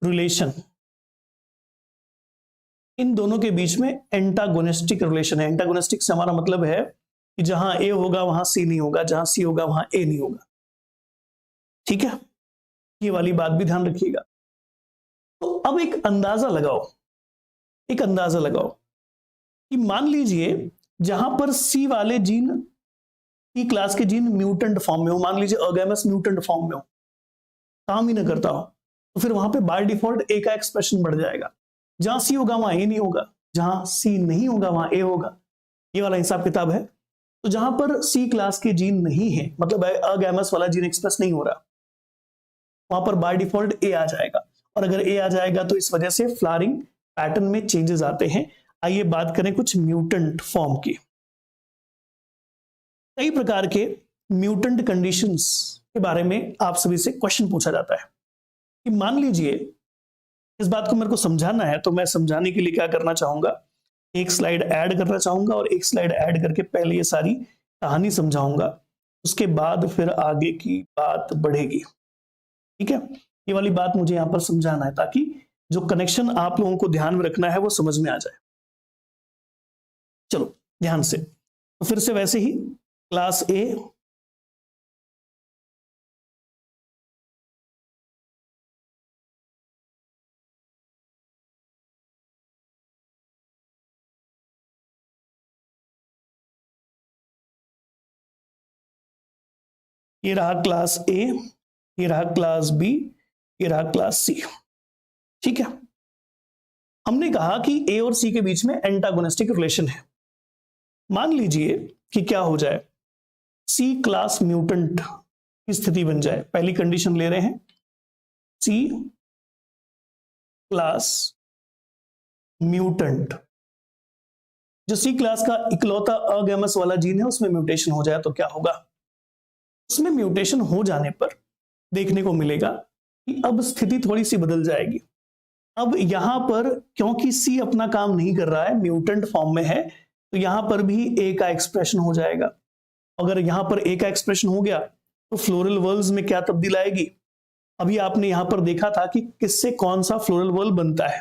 रिलेशन। इन दोनों के बीच में एंटागोनिस्टिक रिलेशन है। एंटागोनिस्टिक से हमारा मतलब है कि जहां ए होगा वहां सी नहीं होगा, जहां सी होगा वहां ए नहीं होगा। ठीक है, ये वाली बात भी ध्यान रखिएगा। तो अब एक अंदाजा लगाओ कि मान लीजिए जहां पर सी वाले जीन, सी क्लास के जीन म्यूटेंट फॉर्म में हो, मान लीजिए अगेमस म्यूटेंट फॉर्म में हो, काम ही ना करता हो, तो फिर वहां पे बाय डिफॉल्ट ए का एक्सप्रेशन बढ़ जाएगा। जहां सी होगा वहां ए नहीं होगा, जहां सी नहीं होगा वहां ए होगा। ये वाला हिसाब किताब है। तो जहां पर सी क्लास के जीन नहीं है, मतलब अगैमस वाला जीन एक्सप्रेस नहीं हो रहा, वहां पर बाय डिफॉल्ट ए आ जाएगा। और अगर ए आ जाएगा तो इस वजह से फ्लावरिंग पैटर्न में चेंजेस आते हैं। आइए बात करें कुछ म्यूटेंट फॉर्म की। कई प्रकार के म्यूटेंट कंडीशंस के बारे में आप सभी से क्वेश्चन पूछा जाता है कि मान लीजिए, इस बात को मेरे को समझाना है, तो मैं समझाने के लिए क्या करना चाहूंगा, एक स्लाइड ऐड करना चाहूंगा और एक स्लाइड ऐड करके पहले ये सारी कहानी समझाऊंगा, उसके बाद फिर आगे की बात बढ़ेगी। ठीक है, ये वाली बात मुझे यहां पर समझाना है ताकि जो कनेक्शन आप लोगों को ध्यान में रखना है वो समझ में आ जाए। चलो ध्यान से, तो फिर से वैसे ही क्लास ए, ये रहा क्लास ए, ये रहा क्लास बी, ये रहा क्लास सी। ठीक है, हमने कहा कि ए और सी के बीच में एंटागोनिस्टिक रिलेशन है। मान लीजिए कि क्या हो जाए, सी क्लास म्यूटेंट की स्थिति बन जाए। पहली कंडीशन ले रहे हैं, सी क्लास म्यूटेंट। जो सी क्लास का इकलौता अगैमस वाला जीन है उसमें म्यूटेशन हो जाए तो क्या होगा, उसमें म्यूटेशन हो जाने पर देखने को मिलेगा कि अब स्थिति थोड़ी सी बदल जाएगी। अब यहां पर क्योंकि सी अपना काम नहीं कर रहा है, म्यूटेंट फॉर्म में है, तो यहां पर भी ए का एक्सप्रेशन हो जाएगा। अगर यहां पर ए का एक्सप्रेशन हो गया तो फ्लोरल वर्ल्स में क्या तब्दील आएगी, अभी आपने यहां पर देखा था कि किससे कौन सा फ्लोरल वर्ल बनता है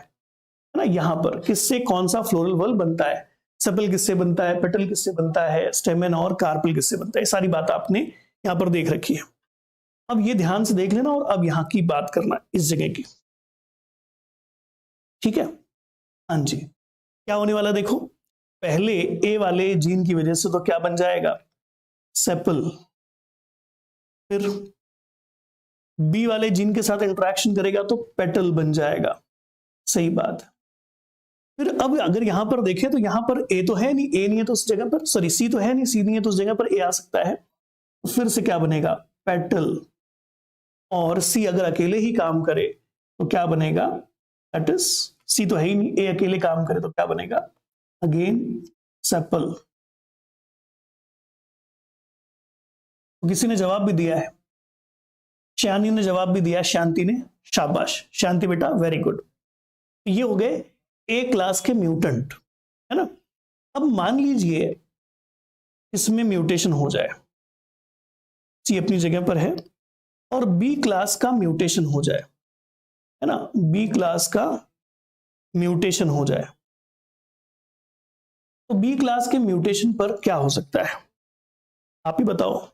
ना, यहां पर किससे कौन सा फ्लोरल वर्ल बनता है, सेपल किससे बनता है, पेटल किससे बनता है, स्टेमेन और कार्पल किससे बनता है, सारी बात आपने यहां पर देख रखी है। अब ये ध्यान से देख लेना और अब यहां की बात करना इस जगह की। ठीक है, हाँ जी, क्या होने वाला देखो, पहले ए वाले जीन की वजह से तो क्या बन जाएगा, सेपल। फिर बी वाले जीन के साथ इंटरेक्शन करेगा तो पेटल बन जाएगा, सही बात। फिर अब अगर यहां पर देखें तो यहां पर ए तो है नहीं, ए नहीं है तो उस जगह पर, सॉरी सी तो है नहीं, सी नहीं है तो उस जगह पर ए आ सकता है। तो फिर से क्या बनेगा, पेटल। और सी अगर अकेले ही काम करे तो क्या बनेगा, दैट इज, सी तो है ही नहीं, ए अकेले काम करे तो क्या बनेगा, अगेन सेपल। तो किसी ने जवाब भी दिया है, शानी ने जवाब भी दिया, शांति ने, शाबाश शांति बेटा, वेरी गुड। ये हो गए ए क्लास के म्यूटेंट, है ना। अब मान लीजिए इसमें म्यूटेशन हो जाए, सी अपनी जगह पर है, और बी क्लास का म्यूटेशन हो जाए, है ना, बी क्लास का म्यूटेशन हो जाए, तो बी क्लास के म्यूटेशन पर क्या हो सकता है, आप ही बताओ।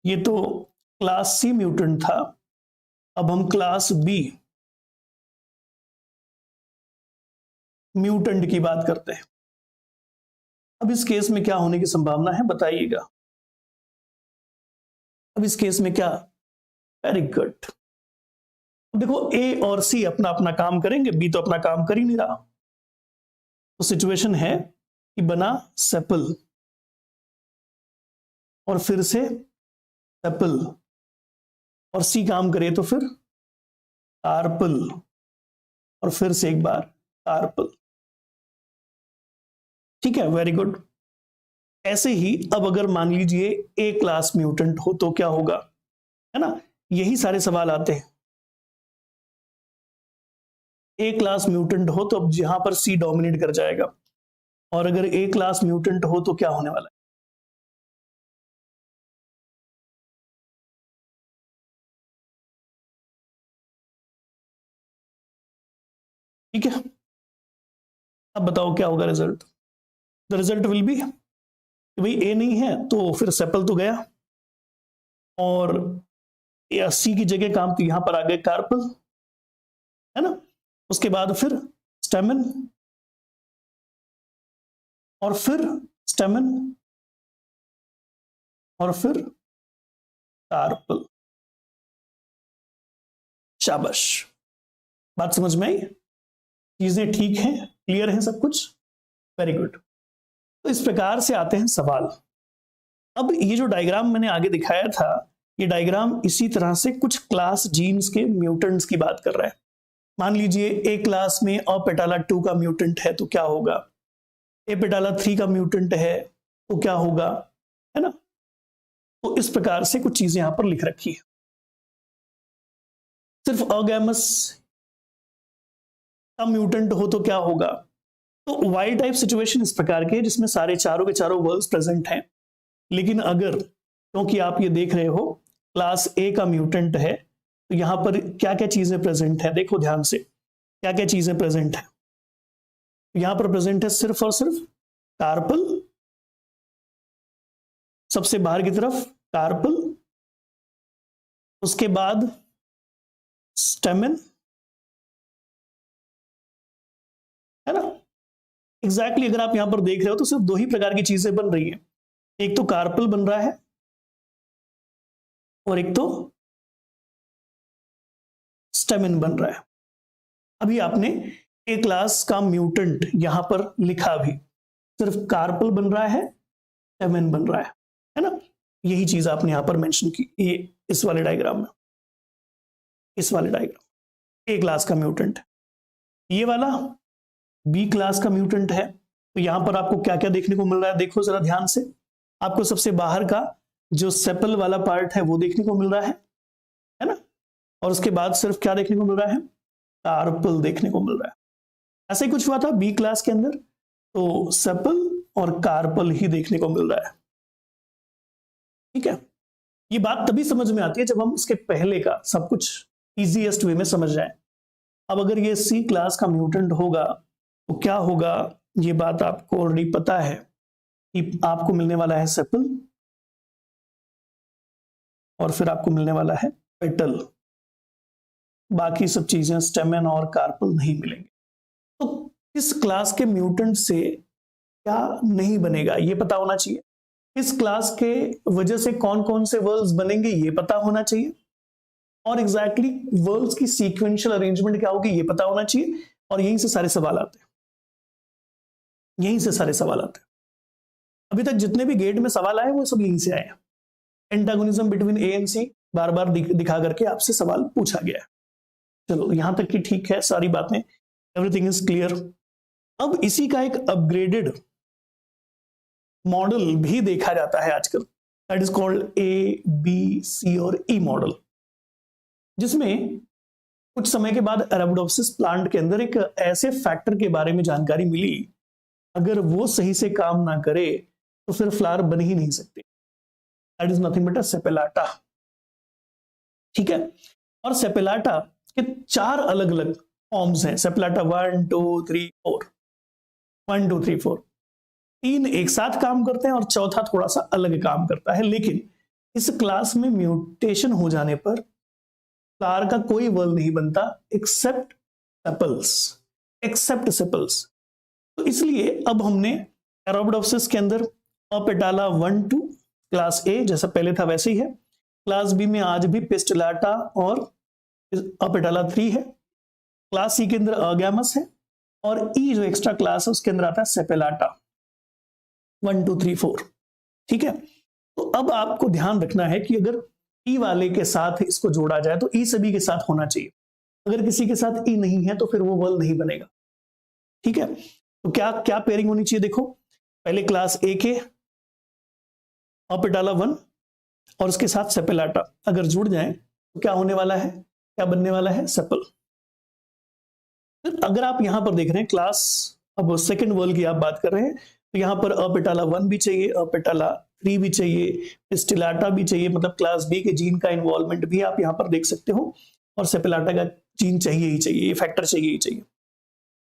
ये तो क्लास सी म्यूटेंट था, अब हम क्लास बी म्यूटेंट की बात करते हैं। अब इस केस में क्या होने की संभावना है बताइएगा, अब इस केस में क्या, वेरी गुड। देखो ए और सी अपना अपना काम करेंगे, बी तो अपना काम कर ही नहीं रहा, तो सिचुएशन है कि बना सेपल और फिर से सेपल, और सी काम करे तो फिर कार्पल और फिर से एक बार कार्पल। ठीक है, वेरी गुड। ऐसे ही अब अगर मान लीजिए ए क्लास म्यूटेंट हो तो क्या होगा, है ना, यही सारे सवाल आते हैं। ए क्लास म्यूटेंट हो तो अब यहां पर सी डोमिनेट कर जाएगा, और अगर ए क्लास म्यूटेंट हो तो क्या होने वाला है, ठीक है। अब बताओ क्या होगा result, the result will be, भाई ए नहीं है तो फिर सेपल तो गया, और सी की जगह काम तो यहां पर आ गए कार्पल, है ना, उसके बाद फिर स्टेमन, और फिर स्टेमन, और फिर कार्पल। शाबाश, बात समझ में आई? चीजें ठीक हैं, क्लियर हैं सब कुछ? Very good. तो इस प्रकार से आते हैं सवाल। अब ये जो डायग्राम मैंने आगे दिखाया था, ये डायग्राम इसी तरह से कुछ क्लास जीन्स के म्यूटेंट्स की बात कर रहा है। मान लीजिए ए क्लास में अपेटाला 2 का म्यूटेंट है तो क्या होगा, एपेटाला 3 का म्यूटेंट है तो क्या होगा, है ना? तो इस प्रकार से कुछ चीजें यहां पर लिख रखी है। सिर्फ अगैमस का म्यूटेंट हो तो क्या होगा? तो वाइल्ड टाइप सिचुएशन इस प्रकार के जिसमें सारे चारों के चारों वर्ल्स प्रेजेंट हैं, लेकिन अगर, क्योंकि आप ये देख रहे हो क्लास ए का म्यूटेंट है, तो यहां पर क्या क्या चीजें प्रेजेंट है, देखो ध्यान से क्या क्या चीजें प्रेजेंट है। यहां पर प्रेजेंट है सिर्फ और सिर्फ कार्पल, सबसे बाहर की तरफ कार्पल, उसके बाद स्टेमन, है ना? एग्जैक्टली अगर आप यहां पर देख रहे हो तो सिर्फ दो ही प्रकार की चीजें बन रही हैं, एक तो कार्पल बन रहा है और एक तो स्टेमन बन रहा है। अभी आपने ए क्लास का म्यूटेंट यहां पर लिखा भी, सिर्फ कार्पल बन रहा है, स्टेमन बन रहा है ना? यही चीज आपने यहां पर मेंशन की, ये इस वाले डायग्राम में, इस वाले डायग्राम ए क्लास का म्यूटेंट, ये वाला बी क्लास का म्यूटेंट है। तो यहां पर आपको क्या क्या देखने को मिल रहा है, देखो जरा ध्यान से। आपको सबसे बाहर का जो सेपल वाला पार्ट है वो देखने को मिल रहा है ना? और उसके बाद सिर्फ क्या देखने को मिल रहा है, कार्पल देखने को मिल रहा है। ऐसे ही कुछ हुआ था बी क्लास के अंदर, तो सेपल और कार्पल ही देखने को मिल रहा है। ठीक है, ये बात तभी समझ में आती है जब हम उसके पहले का सब कुछ इजीएस्ट वे में समझ जाए। अब अगर ये सी क्लास का म्यूटेंट होगा तो क्या होगा, ये बात आपको ऑलरेडी पता है कि आपको मिलने वाला है सेपल और फिर आपको मिलने वाला है पेटल, बाकी सब चीजें स्टेमन और कार्पल नहीं मिलेंगे। तो इस क्लास के म्यूटेंट से क्या नहीं बनेगा ये पता होना चाहिए, इस क्लास के वजह से कौन कौन से वर्ल्स बनेंगे ये पता होना चाहिए, और एग्जैक्टली वर्ल्स की सीक्वेंशियल अरेंजमेंट क्या होगी ये पता होना चाहिए। और यहीं से सारे सवाल आते हैं, यहीं से सारे सवाल आते हैं। अभी तक जितने भी गेट में सवाल आए वो सब यहीं से आए हैं। एंटागोनिज्म बिटवीन ए एंड सी बार बार दिखा करके आपसे सवाल पूछा गया है। चलो यहां तक कि ठीक है, सारी बातें, एवरीथिंग इज क्लियर। अब इसी का एक अपग्रेडेड मॉडल भी देखा जाता है आजकल, that is called A B C और ई मॉडल, जिसमें कुछ समय के बाद अरेबिडोप्सिस प्लांट के अंदर एक ऐसे फैक्टर के बारे में जानकारी मिली, अगर वो सही से काम ना करे तो फिर फ्लावर बन ही नहीं सकते। दैट इज नथिंग बट अ सेपेलाटा। ठीक है, और सेपेलाटा के 4 अलग अलग फॉर्म्स हैं, सेपेलाटा 1 2 3 4, 1 2 3 4, 3 एक साथ काम करते हैं और चौथा थोड़ा सा अलग काम करता है। लेकिन इस क्लास में म्यूटेशन हो जाने पर फ्लावर का कोई वर्ल नहीं बनता एक्सेप्ट सेपल्स, एक्सेप्ट सेपल्स। तो इसलिए अब हमने अरेबिडोप्सिस के अंदर अपेटाला 1 2 क्लास ए जैसा पहले था वैसे ही है, क्लास बी में आज भी पिस्टिलाटा और अपेटाला 3 है, क्लास सी के अंदर अगैमस है, और ई जो एक्स्ट्रा क्लास है उसके अंदर आता है सेपेलाटा 1 2 3 4। ठीक है, तो अब आपको ध्यान रखना है कि अगर ई वाले के साथ इसको जोड़ा जाए तो ई सभी के साथ होना चाहिए, अगर किसी के साथ ई नहीं है तो फिर वो वर्ल नहीं बनेगा। ठीक है, तो क्या क्या पेयरिंग होनी चाहिए, देखो पहले क्लास ए के अपेटाला 1 और उसके साथ सेपेलाटा अगर जुड़ जाए तो क्या होने वाला है, क्या बनने वाला है, सेपल। अगर आप यहां पर देख रहे हैं क्लास, अब सेकंड वर्ल की आप बात कर रहे हैं, तो यहां पर अपेटाला 1 भी चाहिए, अपेटाला 3 भी चाहिए, पिस्टिलाटा भी चाहिए, मतलब क्लास बी के जीन का इन्वॉल्वमेंट भी आप यहां पर देख सकते हो, और सेपेलाटा का जीन चाहिए ही चाहिए, ये फैक्टर चाहिए ही चाहिए।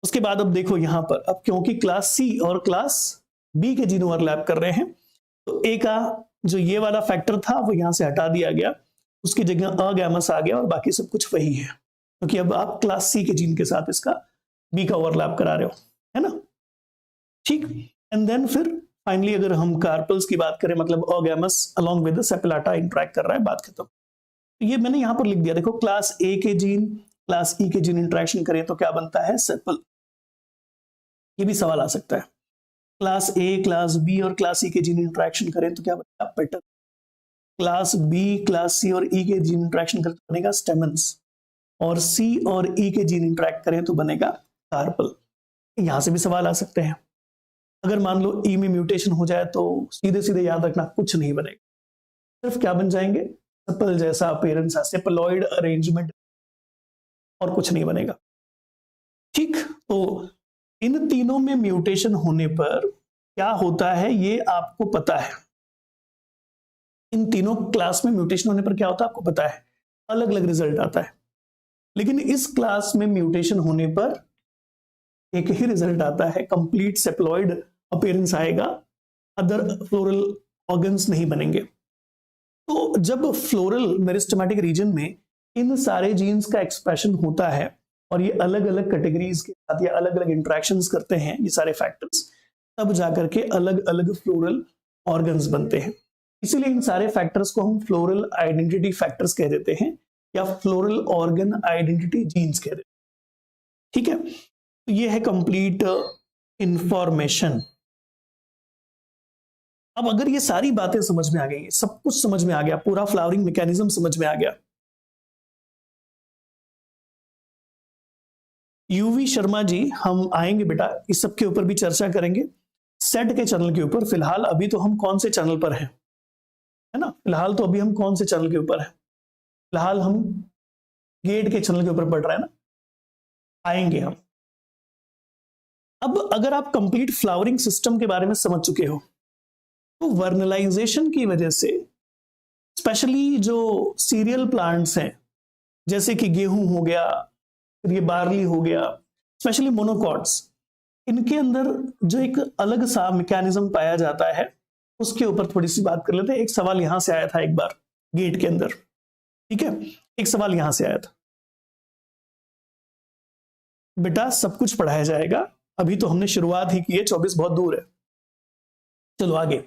उसके बाद अब देखो यहां पर, अब क्योंकि क्लास सी और क्लास बी के जीन ओवरलैप कर रहे हैं, तो ए का जो ये वाला फैक्टर था वो यहां से हटा दिया गया, उसकी जगह अगैमस आ गया, और बाकी सब कुछ वही है, क्योंकि अब आप क्लास सी के जीन के साथ इसका बी का ओवरलैप करा रहे हो, है ना? ठीक, एंड देन फिर फाइनली अगर हम कार्पल्स की बात करें, मतलब अगैमस अलोंग विद सेपेलाटा इंटरैक्ट कर रहा है, बात खत्म। ये मैंने यहां पर लिख दिया, देखो क्लास ए के जीन क्लास ई के जीन इंटरेक्शन करें तो क्या बनता है, सेपल। ये भी सवाल आ सकता है, क्लास ए क्लास बी और क्लास ई के जीन इंटरेक्शन करें तो क्या बनेगा, petal. Class B class C और ई के जीन इंटरेक्शन करें तो बनेगा स्टेमन्स, और सी और ई के जीन इंटरेक्ट करें तो बनेगा कार्पल। यहां से भी सवाल आ सकते हैं। अगर मान लो ई में म्यूटेशन हो जाए तो सीधे सीधे याद रखना कुछ नहीं बनेगा, सिर्फ क्या बन जाएंगे, सेपल जैसा अपीयरेंस, सेपलॉइड अरेंजमेंट, और कुछ नहीं बनेगा। ठीक, तो इन तीनों में म्यूटेशन होने पर क्या होता है ये आपको पता है। इन तीनों क्लास में म्यूटेशन होने पर क्या होता है आपको पता है, अलग अलग रिजल्ट आता है। लेकिन इस क्लास में म्यूटेशन होने पर एक ही रिजल्ट आता है, कंप्लीट सेप्लॉइड अपीयरेंस आएगा, अदर फ्लोरल ऑर्गन्स नहीं बनेंगे। तो जब फ्लोरल मेरिस्टेमेटिक रीजन में इन सारे जीन्स का एक्सप्रेशन होता है और ये अलग अलग कैटेगरीज के साथ या अलग अलग इंटरेक्शंस करते हैं ये सारे फैक्टर्स, तब जाकर के अलग अलग फ्लोरल ऑर्गन्स बनते हैं। इसीलिए इन सारे फैक्टर्स को हम फ्लोरल आइडेंटिटी फैक्टर्स कह देते हैं या फ्लोरल ऑर्गन आइडेंटिटी जीन्स कह देते हैं। ठीक है, तो ये है कंप्लीट इंफॉर्मेशन। अब अगर ये सारी बातें समझ में आ गई, सब कुछ समझ में आ गया, पूरा फ्लावरिंग मैकेनिज्म समझ में आ गया, यूवी शर्मा जी हम आएंगे बेटा इस सब के ऊपर भी चर्चा करेंगे सेट के चैनल के ऊपर। फिलहाल अभी तो हम कौन से चैनल पर हैं, है ना, फिलहाल तो अभी हम कौन से चैनल के ऊपर हैं, फिलहाल हम गेट के चैनल के ऊपर पढ़ रहे हैं ना, आएंगे हम। अब अगर आप कंप्लीट फ्लावरिंग सिस्टम के बारे में समझ चुके हो तो वर्नलाइजेशन की वजह से स्पेशली जो सीरियल प्लांट्स हैं जैसे कि गेहूं हो गया, फिर ये बार्ली हो गया, स्पेशली मोनोकॉट्स, इनके अंदर जो एक अलग सा मैकेनिज्म पाया जाता है उसके ऊपर थोड़ी सी बात कर लेते हैं। एक सवाल यहां से आया था एक बार गेट के अंदर, ठीक है, एक सवाल यहां से आया था। बेटा सब कुछ पढ़ाया जाएगा, अभी तो हमने शुरुआत ही की है, 24 बहुत दूर है, चलो आगे।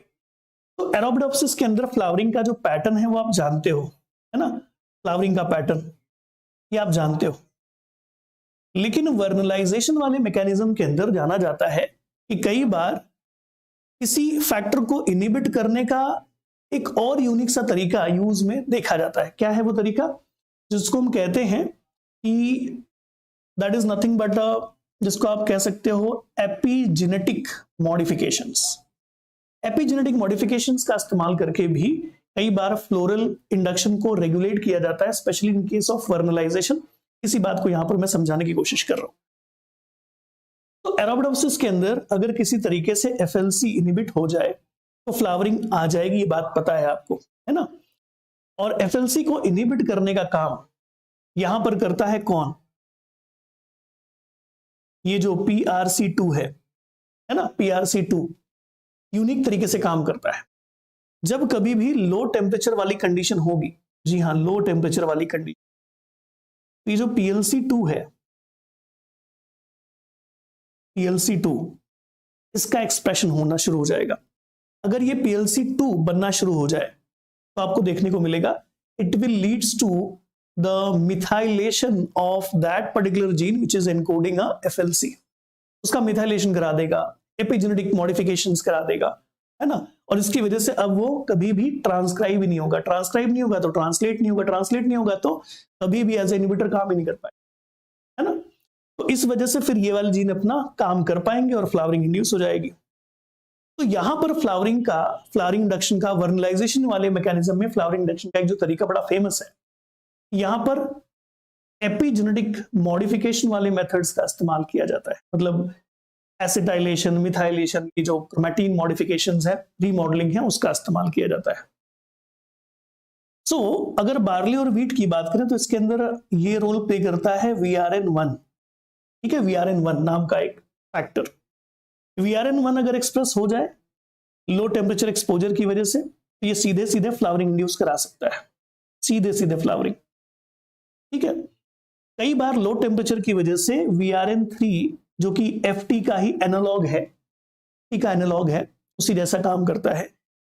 तो एरोबिडोप्सिस के अंदर फ्लावरिंग का जो पैटर्न है वो आप जानते हो, है ना, फ्लावरिंग का पैटर्न ये आप जानते हो। लेकिन वर्नलाइजेशन वाले मैकेनिज्म के अंदर जाना जाता है कि कई बार किसी फैक्टर को इनिबिट करने का एक और यूनिक सा तरीका यूज में देखा जाता है। क्या है वो तरीका, जिसको हम कहते हैं कि दैट इज नथिंग बट जिसको आप कह सकते हो एपिजेनेटिक मॉडिफिकेशंस। एपिजेनेटिक मॉडिफिकेशंस का इस्तेमाल करके भी कई बार फ्लोरल इंडक्शन को रेगुलेट किया जाता है, specially in case of vernalization. इसी बात को यहां पर मैं समझाने की कोशिश कर रहा हूं। तो एरोबिडोप्सिस के अंदर अगर किसी तरीके से एफएलसी इनिबिट हो जाए तो फ्लावरिंग आ जाएगी, ये बात पता है आपको, है ना। और एफएलसी को इनिबिट करने का काम यहां पर करता है कौन, ये जो PRC2 है ना, PRC2 यूनिक तरीके से काम करता है। जब कभी भी लो टेम्परेचर वाली कंडीशन होगी, जी हां लो टेम्परेचर वाली कंडीशन, ये जो PLC2 है, PLC2 इसका एक्सप्रेशन होना शुरू हो जाएगा। अगर ये PLC2 बनना शुरू हो जाए तो आपको देखने को मिलेगा it will leads to the methylation of that particular gene which is encoding a FLC। उसका मिथाइलेशन करा देगा, एपिजेनेटिक मॉडिफिकेशंस करा देगा, है ना। और इसकी वजह से अब वो कभी भी ट्रांसक्राइब ही नहीं होगा, ट्रांसक्राइब नहीं होगा तो ट्रांसलेट नहीं होगा, ट्रांसलेट नहीं होगा तो कभी भी एज ए इनहिबिटर काम ही नहीं कर पाए, है ना। तो इस वजह से फिर ये वाले जीन अपना काम कर पाएंगे और फ्लावरिंग इंड्यूस हो जाएगी। तो यहां पर फ्लावरिंग इंडक्शन का वर्नलाइजेशन वाले मैकेनिज्म में फ्लावरिंग इंडक्शन का एक जो तरीका बड़ा फेमस है, यहां पर एपिजेनेटिक मॉडिफिकेशन वाले मेथड्स का इस्तेमाल किया जाता है। मतलब एसिटाइलेशन, मिथाइलेशन की जो क्रोमैटिन मॉडिफिकेशंस है, रीमॉडलिंग है, उसका इस्तेमाल किया जाता है। अगर बार्ली और व्हीट की बात करें तो इसके अंदर ये रोल प्ले करता है VRN1, ठीक है, VRN1 नाम का एक फैक्टर। VRN1 अगर एक्सप्रेस हो जाए लो टेम्परेचर एक्सपोजर की वजह से तो ये सीधे सीधे फ्लावरिंग इंड्यूस करा सकता है, सीधे सीधे फ्लावरिंग, ठीक है। कई बार लो टेम्परेचर की वजह से VRN3 जो कि FT का ही एनालॉग है, T का एनालॉग है, उसी जैसा काम करता है।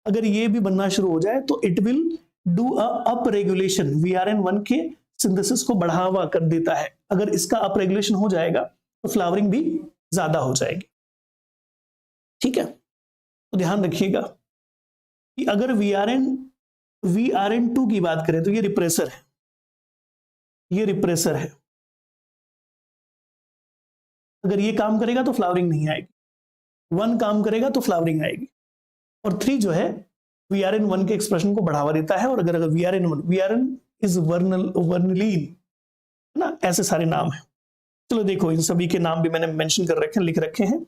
अगर ये भी बनना शुरू हो जाए तो it will do up regulation, VRN1 के सिंथेसिस को बढ़ावा कर देता है। अगर इसका अप रेगुलेशन हो जाएगा तो फ्लावरिंग भी ज्यादा हो जाएगी। ठीक है, तो ध्यान रखिएगा कि अगर VRN2 की बात करें तो ये रिप्रेसर है, ये रिप्रेसर है। अगर ये काम करेगा तो फ्लावरिंग नहीं आएगी, 1 काम करेगा तो फ्लावरिंग आएगी, और 3 जो है VRN1 के एक्सप्रेशन को बढ़ावा देता है। और अगर VRN इज वर्नलीन, है ना, ऐसे सारे नाम है। चलो देखो, इन सभी के नाम भी मैंने मेंशन कर रखे हैं, लिख रखे हैं,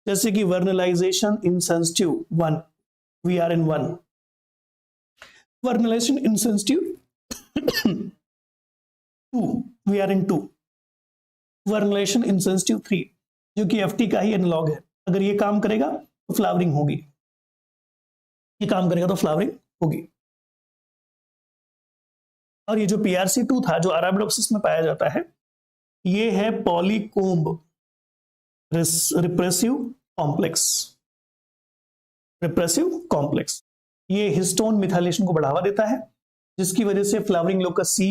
जैसे कि vernalization insensitive 1 VRN1, vernalization insensitive 2 VRN2, vernalization insensitive 3 जो कि FT का ही एनालॉग है। अगर ये काम करेगा तो फ्लावरिंग होगी, ये काम करेगा तो फ्लावरिंग होगी। और ये जो PRC2 था जो अराबिडोप्सिस में पाया जाता है, ये है पॉलीकोम्ब रिप्रेसिव कॉम्प्लेक्स, रिप्रेसिव कॉम्प्लेक्स। ये हिस्टोन मिथाइलेशन को बढ़ावा देता है, जिसकी वजह से फ्लावरिंग लोकस C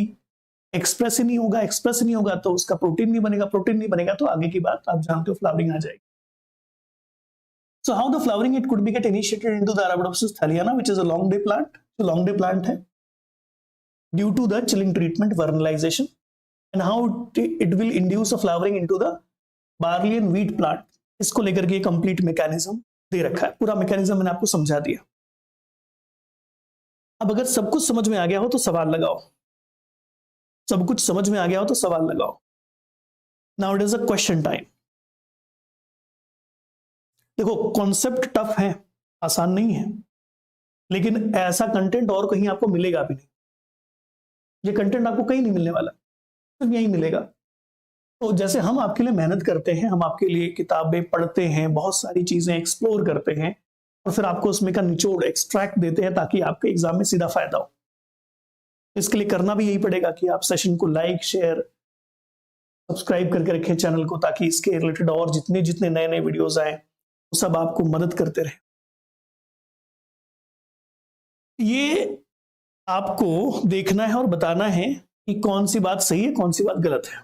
एक्सप्रेस ही नहीं होगा। एक्सप्रेस नहीं होगा तो उसका प्रोटीन नहीं बनेगा, प्रोटीन नहीं बनेगा तो आगे की बात आप जानते हो, फ्लावरिंग आ जाएगी। So how the flowering it could be get initiated into the Arabidopsis thaliana, which is a long day plant, जो long day plant है, due to the chilling treatment vernalization, and how it will induce a flowering into the barley and wheat plant। इसको लेकर के complete mechanism दे रखा है, पूरा mechanism मैंने आपको समझा दिया। अब अगर सब कुछ समझ में आ गया हो तो सवाल लगाओ, सब कुछ समझ में आ गया हो तो सवाल लगाओ। Now it is a question time. देखो, कॉन्सेप्ट टफ है, आसान नहीं है, लेकिन ऐसा कंटेंट और कहीं आपको मिलेगा भी नहीं। ये कंटेंट आपको कहीं नहीं मिलने वाला, सिर्फ यही मिलेगा। तो जैसे हम आपके लिए मेहनत करते हैं, हम आपके लिए किताबें पढ़ते हैं, बहुत सारी चीजें एक्सप्लोर करते हैं, और फिर आपको उसमें का निचोड़ एक्सट्रैक्ट देते हैं ताकि आपके एग्जाम में सीधा फायदा हो। इसके लिए करना भी यही पड़ेगा कि आप सेशन को लाइक, शेयर, सब्सक्राइब करके रखें चैनल को, ताकि इसके रिलेटेड और जितने जितने नए नए वीडियोस आए वो सब आपको मदद करते रहे। ये आपको देखना है और बताना है कि कौन सी बात सही है, कौन सी बात गलत है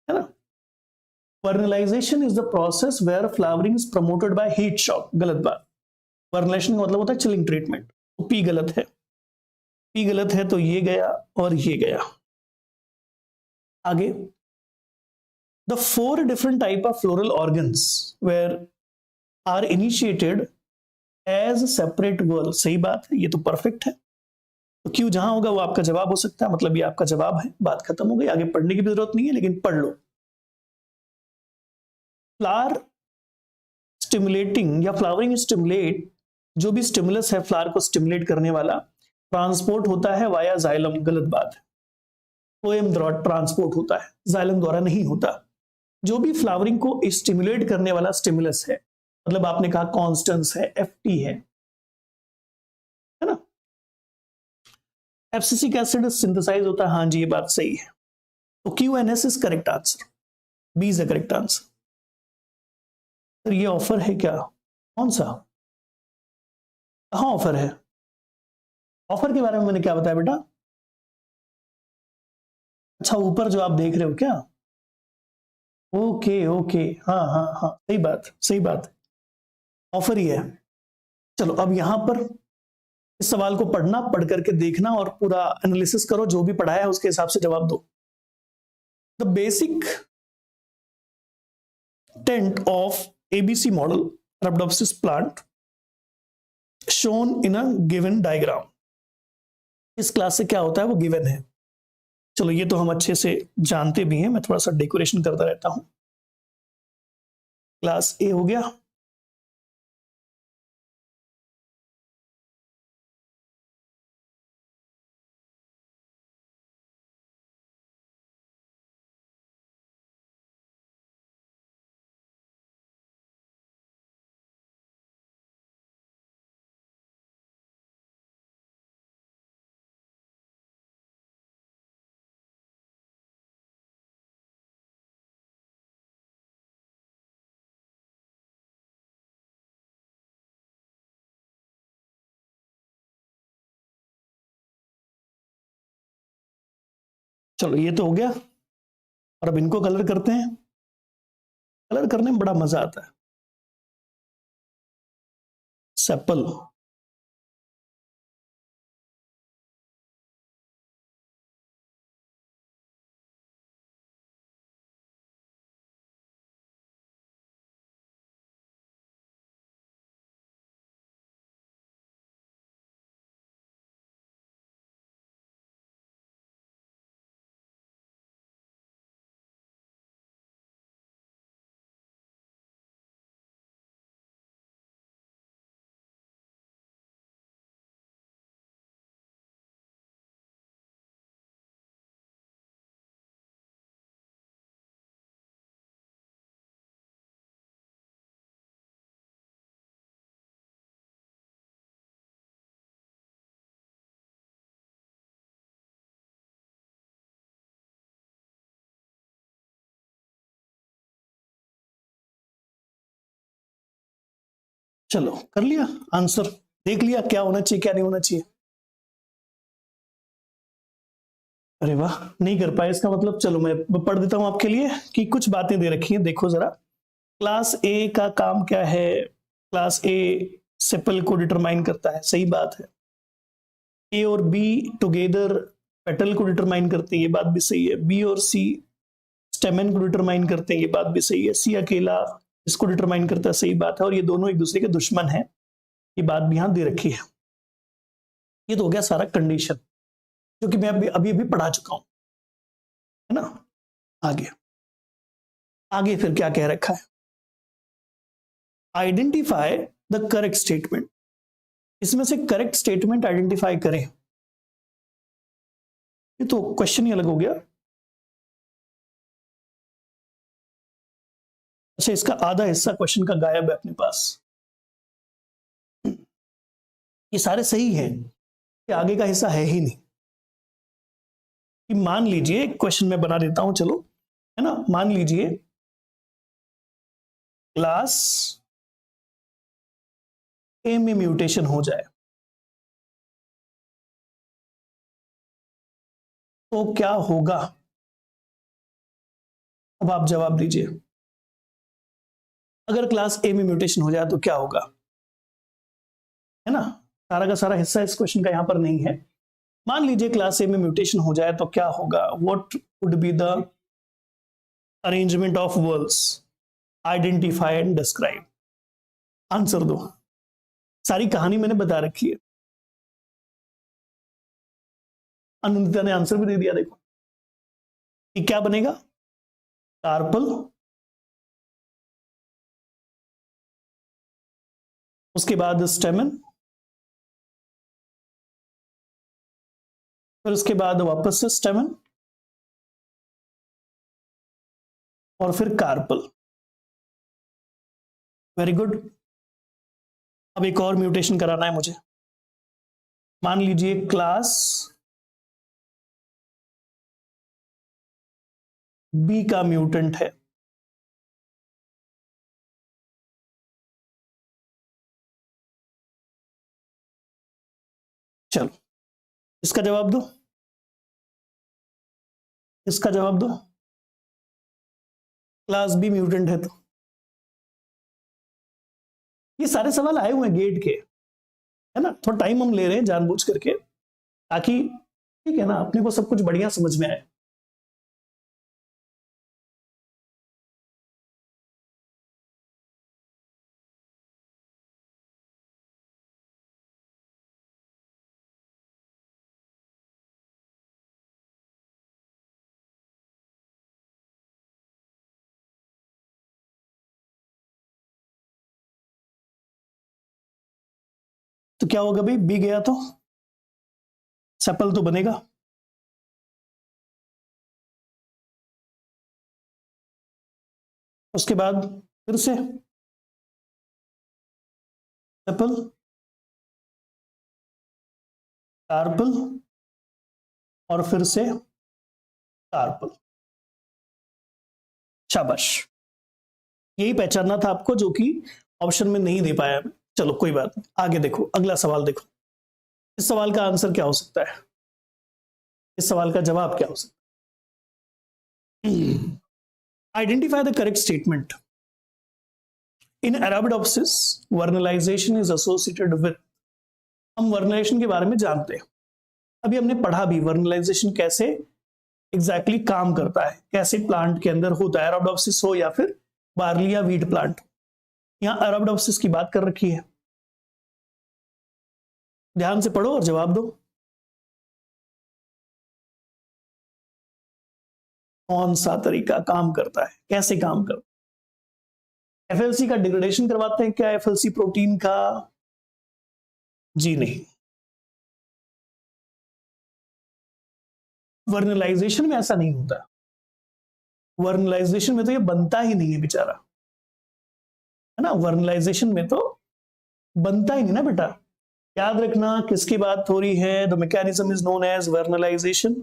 ना। Vernalization is the process where flowering is promoted by heat shock, गलत बात। वर्नलाइजेशन का मतलब होता है चिलिंग ट्रीटमेंट, तो P गलत है। P गलत है तो ये गया और ये गया। आगे, the 4 different type of floral organs where are initiated as separate whorl, सही बात है, ये तो परफेक्ट है। तो क्यों जहां होगा वो आपका जवाब हो सकता है, मतलब ये आपका जवाब है। बात खत्म हो गई, आगे पढ़ने की भी जरूरत नहीं है, लेकिन पढ़ लो। फ्लावर स्टिमुलेटिंग या फ्लावरिंग स्टिमुलेट, जो भी स्टिमुलस है फ्लावर को स्टिमुलेट करने वाला, ट्रांसपोर्ट होता है वाया जाइलम, गलत बात है। पोएम द्वारा ट्रांसपोर्ट होता है, जाइलम द्वारा नहीं होता। जो भी फ्लावरिंग को स्टिमुलेट करने वाला स्टिमुलस है, मतलब आपने कहा कॉन्स्टेंस है, FT है ना, एब्सिसिक एसिड सिंथेसाइज होता है, हाँ जी ये बात सही है। तो QNS is correct answer, B is the correct answer. Sir ये ऑफर है क्या, कौन सा, कहाँ ऑफर है? ऑफर के बारे में मैंने क्या बताया बेटा? अच्छा, ऊपर जो आप देख रहे हो क्या, ओके ओके, हाँ हाँ हाँ, सही बात, सही बात, ऑफर ही है। चलो अब यहां पर इस सवाल को पढ़ना, पढ़ करके देखना और पूरा एनालिसिस करो, जो भी पढ़ाया है उसके हिसाब से जवाब दो। The basic tent of ABC model Arabidopsis plant shown in a given diagram. इस क्लास से क्या होता है वो गिवन है। चलो ये तो हम अच्छे से जानते भी हैं, मैं थोड़ा सा डेकोरेशन करता रहता हूं। क्लास A हो गया, चलो ये तो हो गया, और अब इनको कलर करते हैं। कलर करने में बड़ा मजा आता है। सेपल, चलो कर लिया आंसर, देख लिया क्या होना चाहिए क्या नहीं होना चाहिए। अरे वाह, नहीं कर पाए इसका मतलब, चलो मैं पढ़ देता हूं आपके लिए कि कुछ बातें दे रखी हैं, देखो जरा। क्लास ए का काम क्या है? क्लास ए सेपल को डिटरमाइन करता है, सही बात है। ए और बी टुगेदर पेटल को डिटरमाइन करते हैं, ये बात भी सही है। बी और सी स्टेमेन को डिटरमाइन करते हैं, ये बात भी सही है। सी अकेला इसको डिटरमाइन करता है, सही बात है। और ये दोनों एक दूसरे के दुश्मन हैं, ये बात भी यहां दे रखी है। ये तो हो गया सारा कंडीशन, जो कि मैं अभी अभी अभी पढ़ा चुका हूं, है ना। आगे आगे फिर क्या कह रखा है? Identify the correct statement. इसमें से करेक्ट स्टेटमेंट आइडेंटिफाई करें। ये तो क्वेश्चन ही अलग हो गया। अच्छा, इसका आधा हिस्सा क्वेश्चन का गायब है अपने पास। ये सारे सही हैं, ये आगे का हिस्सा है ही नहीं। कि मान लीजिए एक क्वेश्चन में बना देता हूं, चलो, है ना। मान लीजिए क्लास ए में म्यूटेशन हो जाए तो क्या होगा? अब आप जवाब दीजिए। अगर क्लास ए में म्यूटेशन हो जाए तो क्या होगा, है ना। सारा का सारा हिस्सा इस क्वेश्चन का यहां पर नहीं है। मान लीजिए क्लास ए में म्यूटेशन हो जाए तो क्या होगा? What would be the arrangement of words? Identify and describe. Answer दो। सारी कहानी मैंने बता रखी है। अनुदिता ने आंसर भी दे दिया, देखो कि क्या बनेगा। कार्पल, उसके बाद स्टेमन, फिर उसके बाद वापस से स्टेमन, और फिर कार्पल। Very good. अब एक और म्यूटेशन कराना है मुझे। मान लीजिए क्लास बी का म्यूटेंट है। चलो इसका जवाब दो, इसका जवाब दो। क्लास बी म्यूटेंट है तो ये सारे सवाल आए हुए हैं गेट के, है ना। थोड़ा टाइम हम ले रहे हैं जानबूझ करके, ताकि ठीक है ना, अपने को सब कुछ बढ़िया समझ में आए। तो क्या होगा भाई, बी गया तो सेपल तो बनेगा। उसके बाद फिर से सेपल, कार्पल, और फिर से कार्पल। शाबाश, यही पहचानना था आपको, जो कि ऑप्शन में नहीं दे पाया मैं। चलो कोई बात नहीं, आगे देखो, अगला सवाल देखो। इस सवाल का आंसर क्या हो सकता है? इस सवाल का जवाब क्या हो सकता है? Identify the correct statement. In Arabidopsis vernalization is associated with, हम वर्नलाइजेशन के बारे में जानते हैं, अभी हमने पढ़ा भी वर्नलाइजेशन कैसे एग्जैक्टली काम करता है, कैसे प्लांट के अंदर होता है, अरेबिडोप्सिस हो या फिर बार्ली या वीट प्लांट। यहां अरेबिडोप्सिस की बात कर रखी है, ध्यान से पढ़ो और जवाब दो। कौन सा तरीका काम करता है, कैसे काम करता है? एफएलसी का डिग्रेडेशन करवाते हैं क्या एफएलसी प्रोटीन का? जी नहीं। वर्नलाइजेशन में ऐसा नहीं होता, वर्नलाइजेशन में तो ये बनता ही नहीं है बेचारा, है ना। वर्नलाइजेशन में तो बनता ही नहीं ना बेटा। याद रखना किसकी बात हो रही है, the mechanism is known as vernalization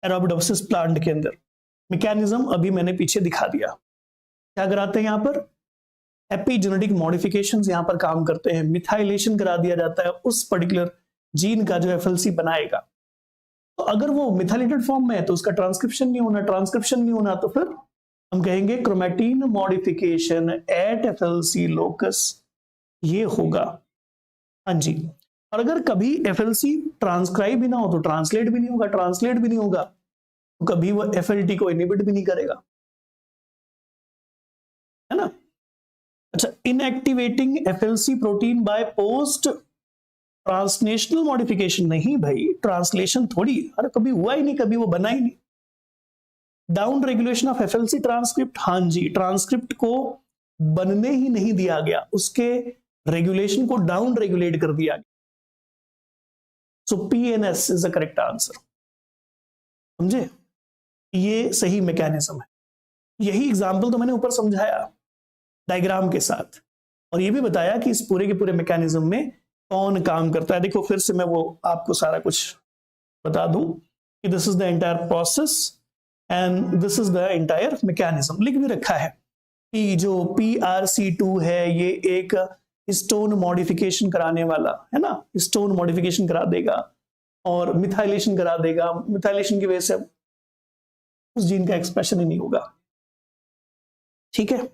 Arabidopsis plant के अंदर। मैकेनिज्म अभी मैंने पीछे दिखा दिया। क्या कराते हैं यहां पर? एपिजेनेटिक मॉडिफिकेशंस यहां पर काम करते हैं, मिथाइलेशन करा दिया जाता है उस पर्टिकुलर जीन का जो एफएलसी बनाएगा। तो अगर वो मिथाइलेटेड फॉर्म में है तो उसका ट्रांसक्रिप्शन नहीं होना, ट्रांसक्रिप्शन नहीं होना तो फिर हम कहेंगे chromatin modification at FLC locus, ये होगा। हाँ जी। और अगर कभी एफएलसी ट्रांसक्राइब भी ना हो तो ट्रांसलेट भी नहीं होगा, ट्रांसलेट भी नहीं होगा तो कभी वो एफएलटी को इनहिबिट भी नहीं करेगा, है ना। अच्छा, inactivating FLC protein by post translational modification, नहीं भाई, ट्रांसलेशन थोड़ी, अरे कभी हुआ ही नहीं, कभी वो बना ही नहीं। Down regulation of FLC transcript, हाँ जी, ट्रांसक्रिप्ट को बनने ही नहीं दिया गया, उसके रेगुलेशन को डाउन रेगुलेट कर दिया गया। So PNS is the correct answer, समझे। ये सही मैकेनिज्म है। यही एग्जांपल तो मैंने ऊपर समझाया डायग्राम के साथ, और ये भी बताया कि इस पूरे के पूरे मैकेनिज्म में कौन काम करता है। देखो फिर से मैं वो आपको सारा कुछ बता दूं कि this is the entire process and this is the entire mechanism. लिख भी रखा है कि जो PRC2 है ये एक स्टोन मॉडिफिकेशन कराने वाला है ना, स्टोन मॉडिफिकेशन करा देगा और मिथाइलेशन करा देगा। मिथाइलेशन की वजह से उस जीन का एक्सप्रेशन ही नहीं होगा, ठीक है।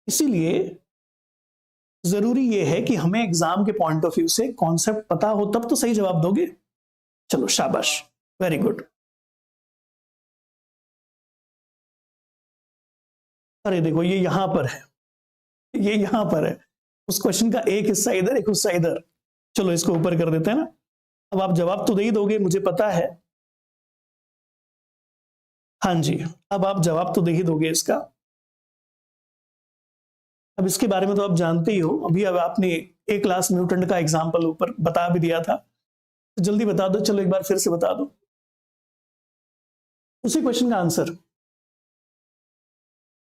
इसीलिए जरूरी यह है कि हमें एग्जाम के पॉइंट ऑफ व्यू से कॉन्सेप्ट पता हो, तब तो सही जवाब दोगे। चलो शाबाश, वेरी गुड। अरे देखो ये यहां पर है, ये यहां पर है, उस क्वेश्चन का एक हिस्सा इधर एक हिस्सा इधर। चलो इसको ऊपर कर देते हैं ना। अब आप जवाब तो दे ही दोगे, मुझे पता है। हाँ जी, अब आप जवाब तो दे ही दोगे इसका। अब इसके बारे में तो आप जानते ही हो, अभी अब आपने एक क्लास म्यूटेंट का एग्जांपल ऊपर बता भी दिया था, तो जल्दी बता दो। चलो एक बार फिर से बता दो उसी क्वेश्चन का आंसर।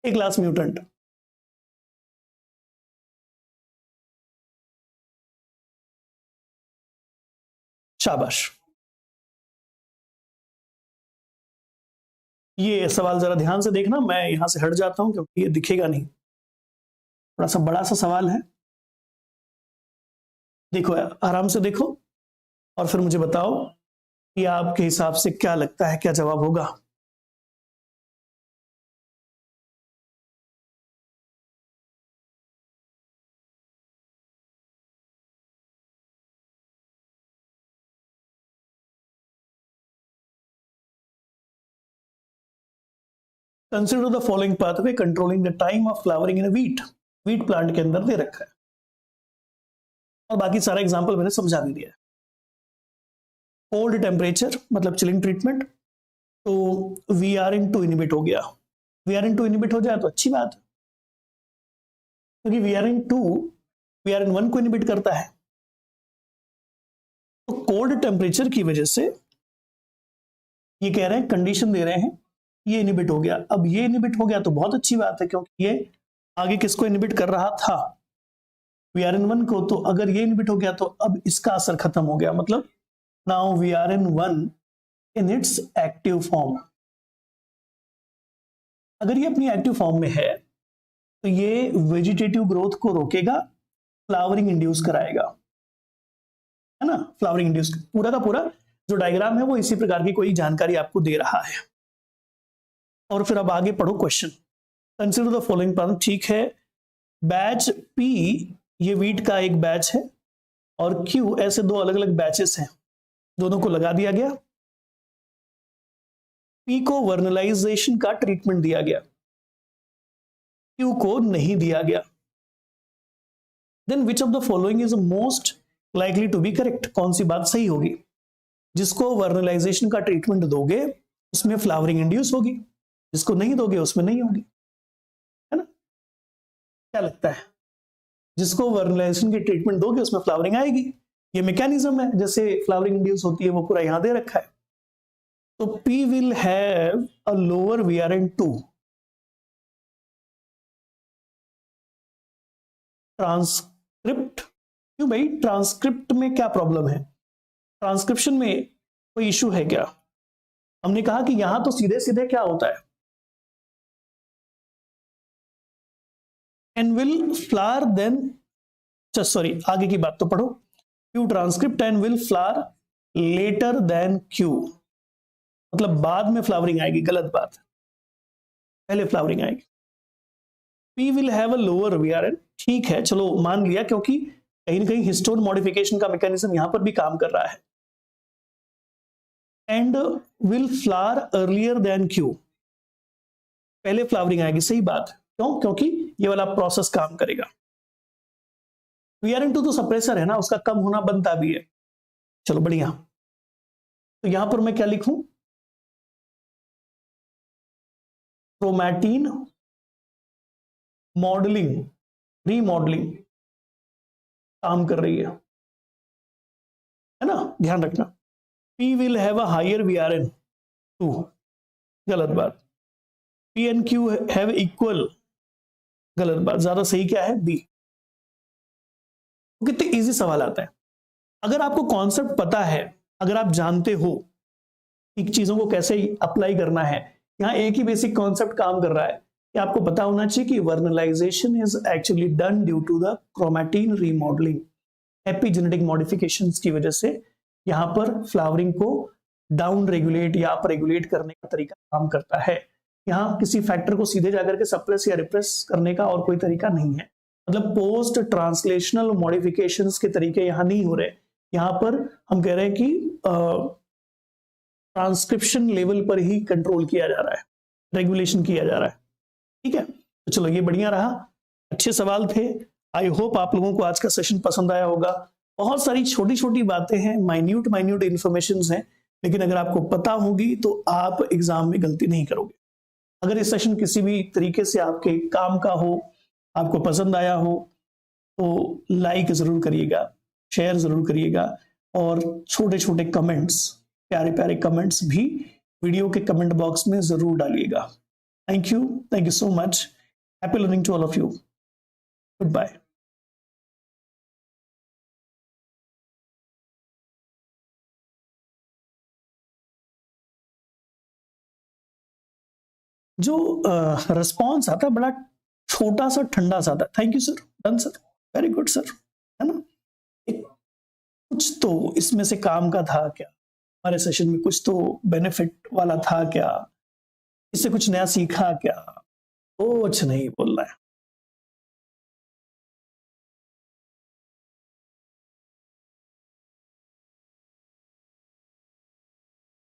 एक क्लास म्यूटेंट, शाबाश। ये सवाल जरा ध्यान से देखना, मैं यहां से हट जाता हूं क्योंकि ये दिखेगा नहीं, थोड़ा सा बड़ा सा सवाल है। देखो आराम से देखो और फिर मुझे बताओ कि आपके हिसाब से क्या लगता है, क्या जवाब होगा। Consider the following pathway controlling the time of flowering in wheat. Wheat plant के अंदर दे रखा है और बाकी सारा एग्जांपल मैंने समझा भी दिया है। कोल्ड टेम्परेचर मतलब चिलिंग ट्रीटमेंट, तो VRN2 इनिबिट हो गया। VRN2 इनिबिट हो जाए तो अच्छी बात है, क्योंकि VRN2 VRN1 को इनिबिट करता है। तो कोल्ड टेम्परेचर की वजह से ये कह रहे हैं, कंडीशन दे रहे हैं, ये इनिबिट हो गया। अब ये इनिबिट हो गया तो बहुत अच्छी बात है, क्योंकि ये आगे किसको इनिबिट कर रहा था, VRN1 को। तो अगर ये इनिबिट हो गया तो अब इसका असर खत्म हो गया, मतलब now VRN1 in its active form. अगर ये अपनी एक्टिव फॉर्म में है तो ये वेजिटेटिव ग्रोथ को रोकेगा, फ्लावरिंग इंड्यूस कराएगा, है ना। फ्लावरिंग इंड्यूस पूरा का पूरा जो डायग्राम है वो इसी प्रकार की कोई जानकारी आपको दे रहा है। और फिर अब आगे पढ़ो question. Consider the following problem. ठीक है, बैच पी ये वीट का एक बैच है और क्यू ऐसे दो अलग अलग बैचेस हैं, दोनों को लगा दिया गया। पी को वर्नलाइजेशन का ट्रीटमेंट दिया गया, क्यू को नहीं दिया गया। Then which of the following is most likely to be correct. कौन सी बात सही होगी? जिसको वर्नलाइजेशन का ट्रीटमेंट दोगे उसमें फ्लावरिंग इंड्यूस होगी, जिसको नहीं दोगे उसमें नहीं होगी, है ना? क्या लगता है? जिसको वर्नलाइजेशन की ट्रीटमेंट दोगे उसमें फ्लावरिंग आएगी। ये मैकेनिज्म है, जैसे फ्लावरिंग इंड्यूस होती है वो पूरा यहां दे रखा है। तो P will have a lower VRN2। Transcript, क्यों भाई? ट्रांसक्रिप्ट में क्या प्रॉब्लम है? ट्रांसक्रिप्शन में कोई इशू है क्या? हमने कहा कि यहां तो सीधे सीधे क्या होता है, and will flower then, sorry आगे की बात तो पढ़ो। Q transcript and will flower later than Q, मतलब बाद में फ्लावरिंग आएगी, गलत बात, पहले फ्लावरिंग आएगी। P will have a lower VRN, ठीक है, चलो मान लिया, क्योंकि कहीं ना कहीं हिस्टोन मॉडिफिकेशन का मैकेनिज्म यहां पर भी काम कर रहा है। And will flower earlier than Q, पहले फ्लावरिंग आएगी, सही बात। क्यों? क्योंकि ये वाला प्रोसेस काम करेगा। VRN2 तो सप्रेसर है ना, उसका कम होना बनता भी है। चलो बढ़िया, तो यहां पर मैं क्या लिखूं? क्रोमैटिन मॉडलिंग, रीमॉडलिंग काम कर रही है ना, ध्यान रखना। P will have a higher VRN2, गलत बात। P and Q have equal, गलत बात। ज्यादा सही क्या है? B। कितने इजी सवाल आता है। अगर आपको कॉन्सेप्ट पता है, अगर आप जानते हो कि चीजों को कैसे अप्लाई करना है, यहाँ एक ही बेसिक कॉन्सेप्ट काम कर रहा है कि आपको पता होना चाहिए कि vernalization is actually done due to the chromatin remodelling. Epigenetic modifications की वजह से यहाँ पर फ्लावरिंग को डाउन रेगुलेट या अप रेगुलेट करने का तरीका काम करता है। यहाँ किसी फैक्टर को सीधे जाकर के सप्रेस या रिप्रेस करने का और कोई तरीका नहीं है। मतलब पोस्ट ट्रांसलेशनल मॉडिफिकेशंस के तरीके यहाँ नहीं हो रहे। यहाँ पर हम कह रहे हैं कि ट्रांसक्रिप्शन लेवल पर ही कंट्रोल किया जा रहा है, रेगुलेशन किया जा रहा है। ठीक है, तो चलो ये बढ़िया रहा, अच्छे सवाल थे। आई होप आप लोगों को आज का सेशन पसंद आया होगा। बहुत सारी छोटी छोटी बातें हैं, माइन्यूट इंफॉर्मेशंस हैं, लेकिन अगर आपको पता होगी तो आप एग्जाम में गलती नहीं करोगे। अगर ये सेशन किसी भी तरीके से आपके काम का हो, आपको पसंद आया हो, तो लाइक जरूर करिएगा, शेयर जरूर करिएगा, और छोटे छोटे कमेंट्स, प्यारे प्यारे कमेंट्स भी वीडियो के कमेंट बॉक्स में जरूर डालिएगा। Thank you so much. Happy learning to all of you. Good bye. जो रिस्पॉन्स आता है बड़ा छोटा सा ठंडा सा आता है। Thank you sir, done sir, very good sir, है ना। एक कुछ तो इसमें से काम का था क्या, हमारे सेशन में कुछ तो बेनिफिट वाला था क्या, इससे कुछ नया सीखा क्या? कुछ नहीं बोलना है।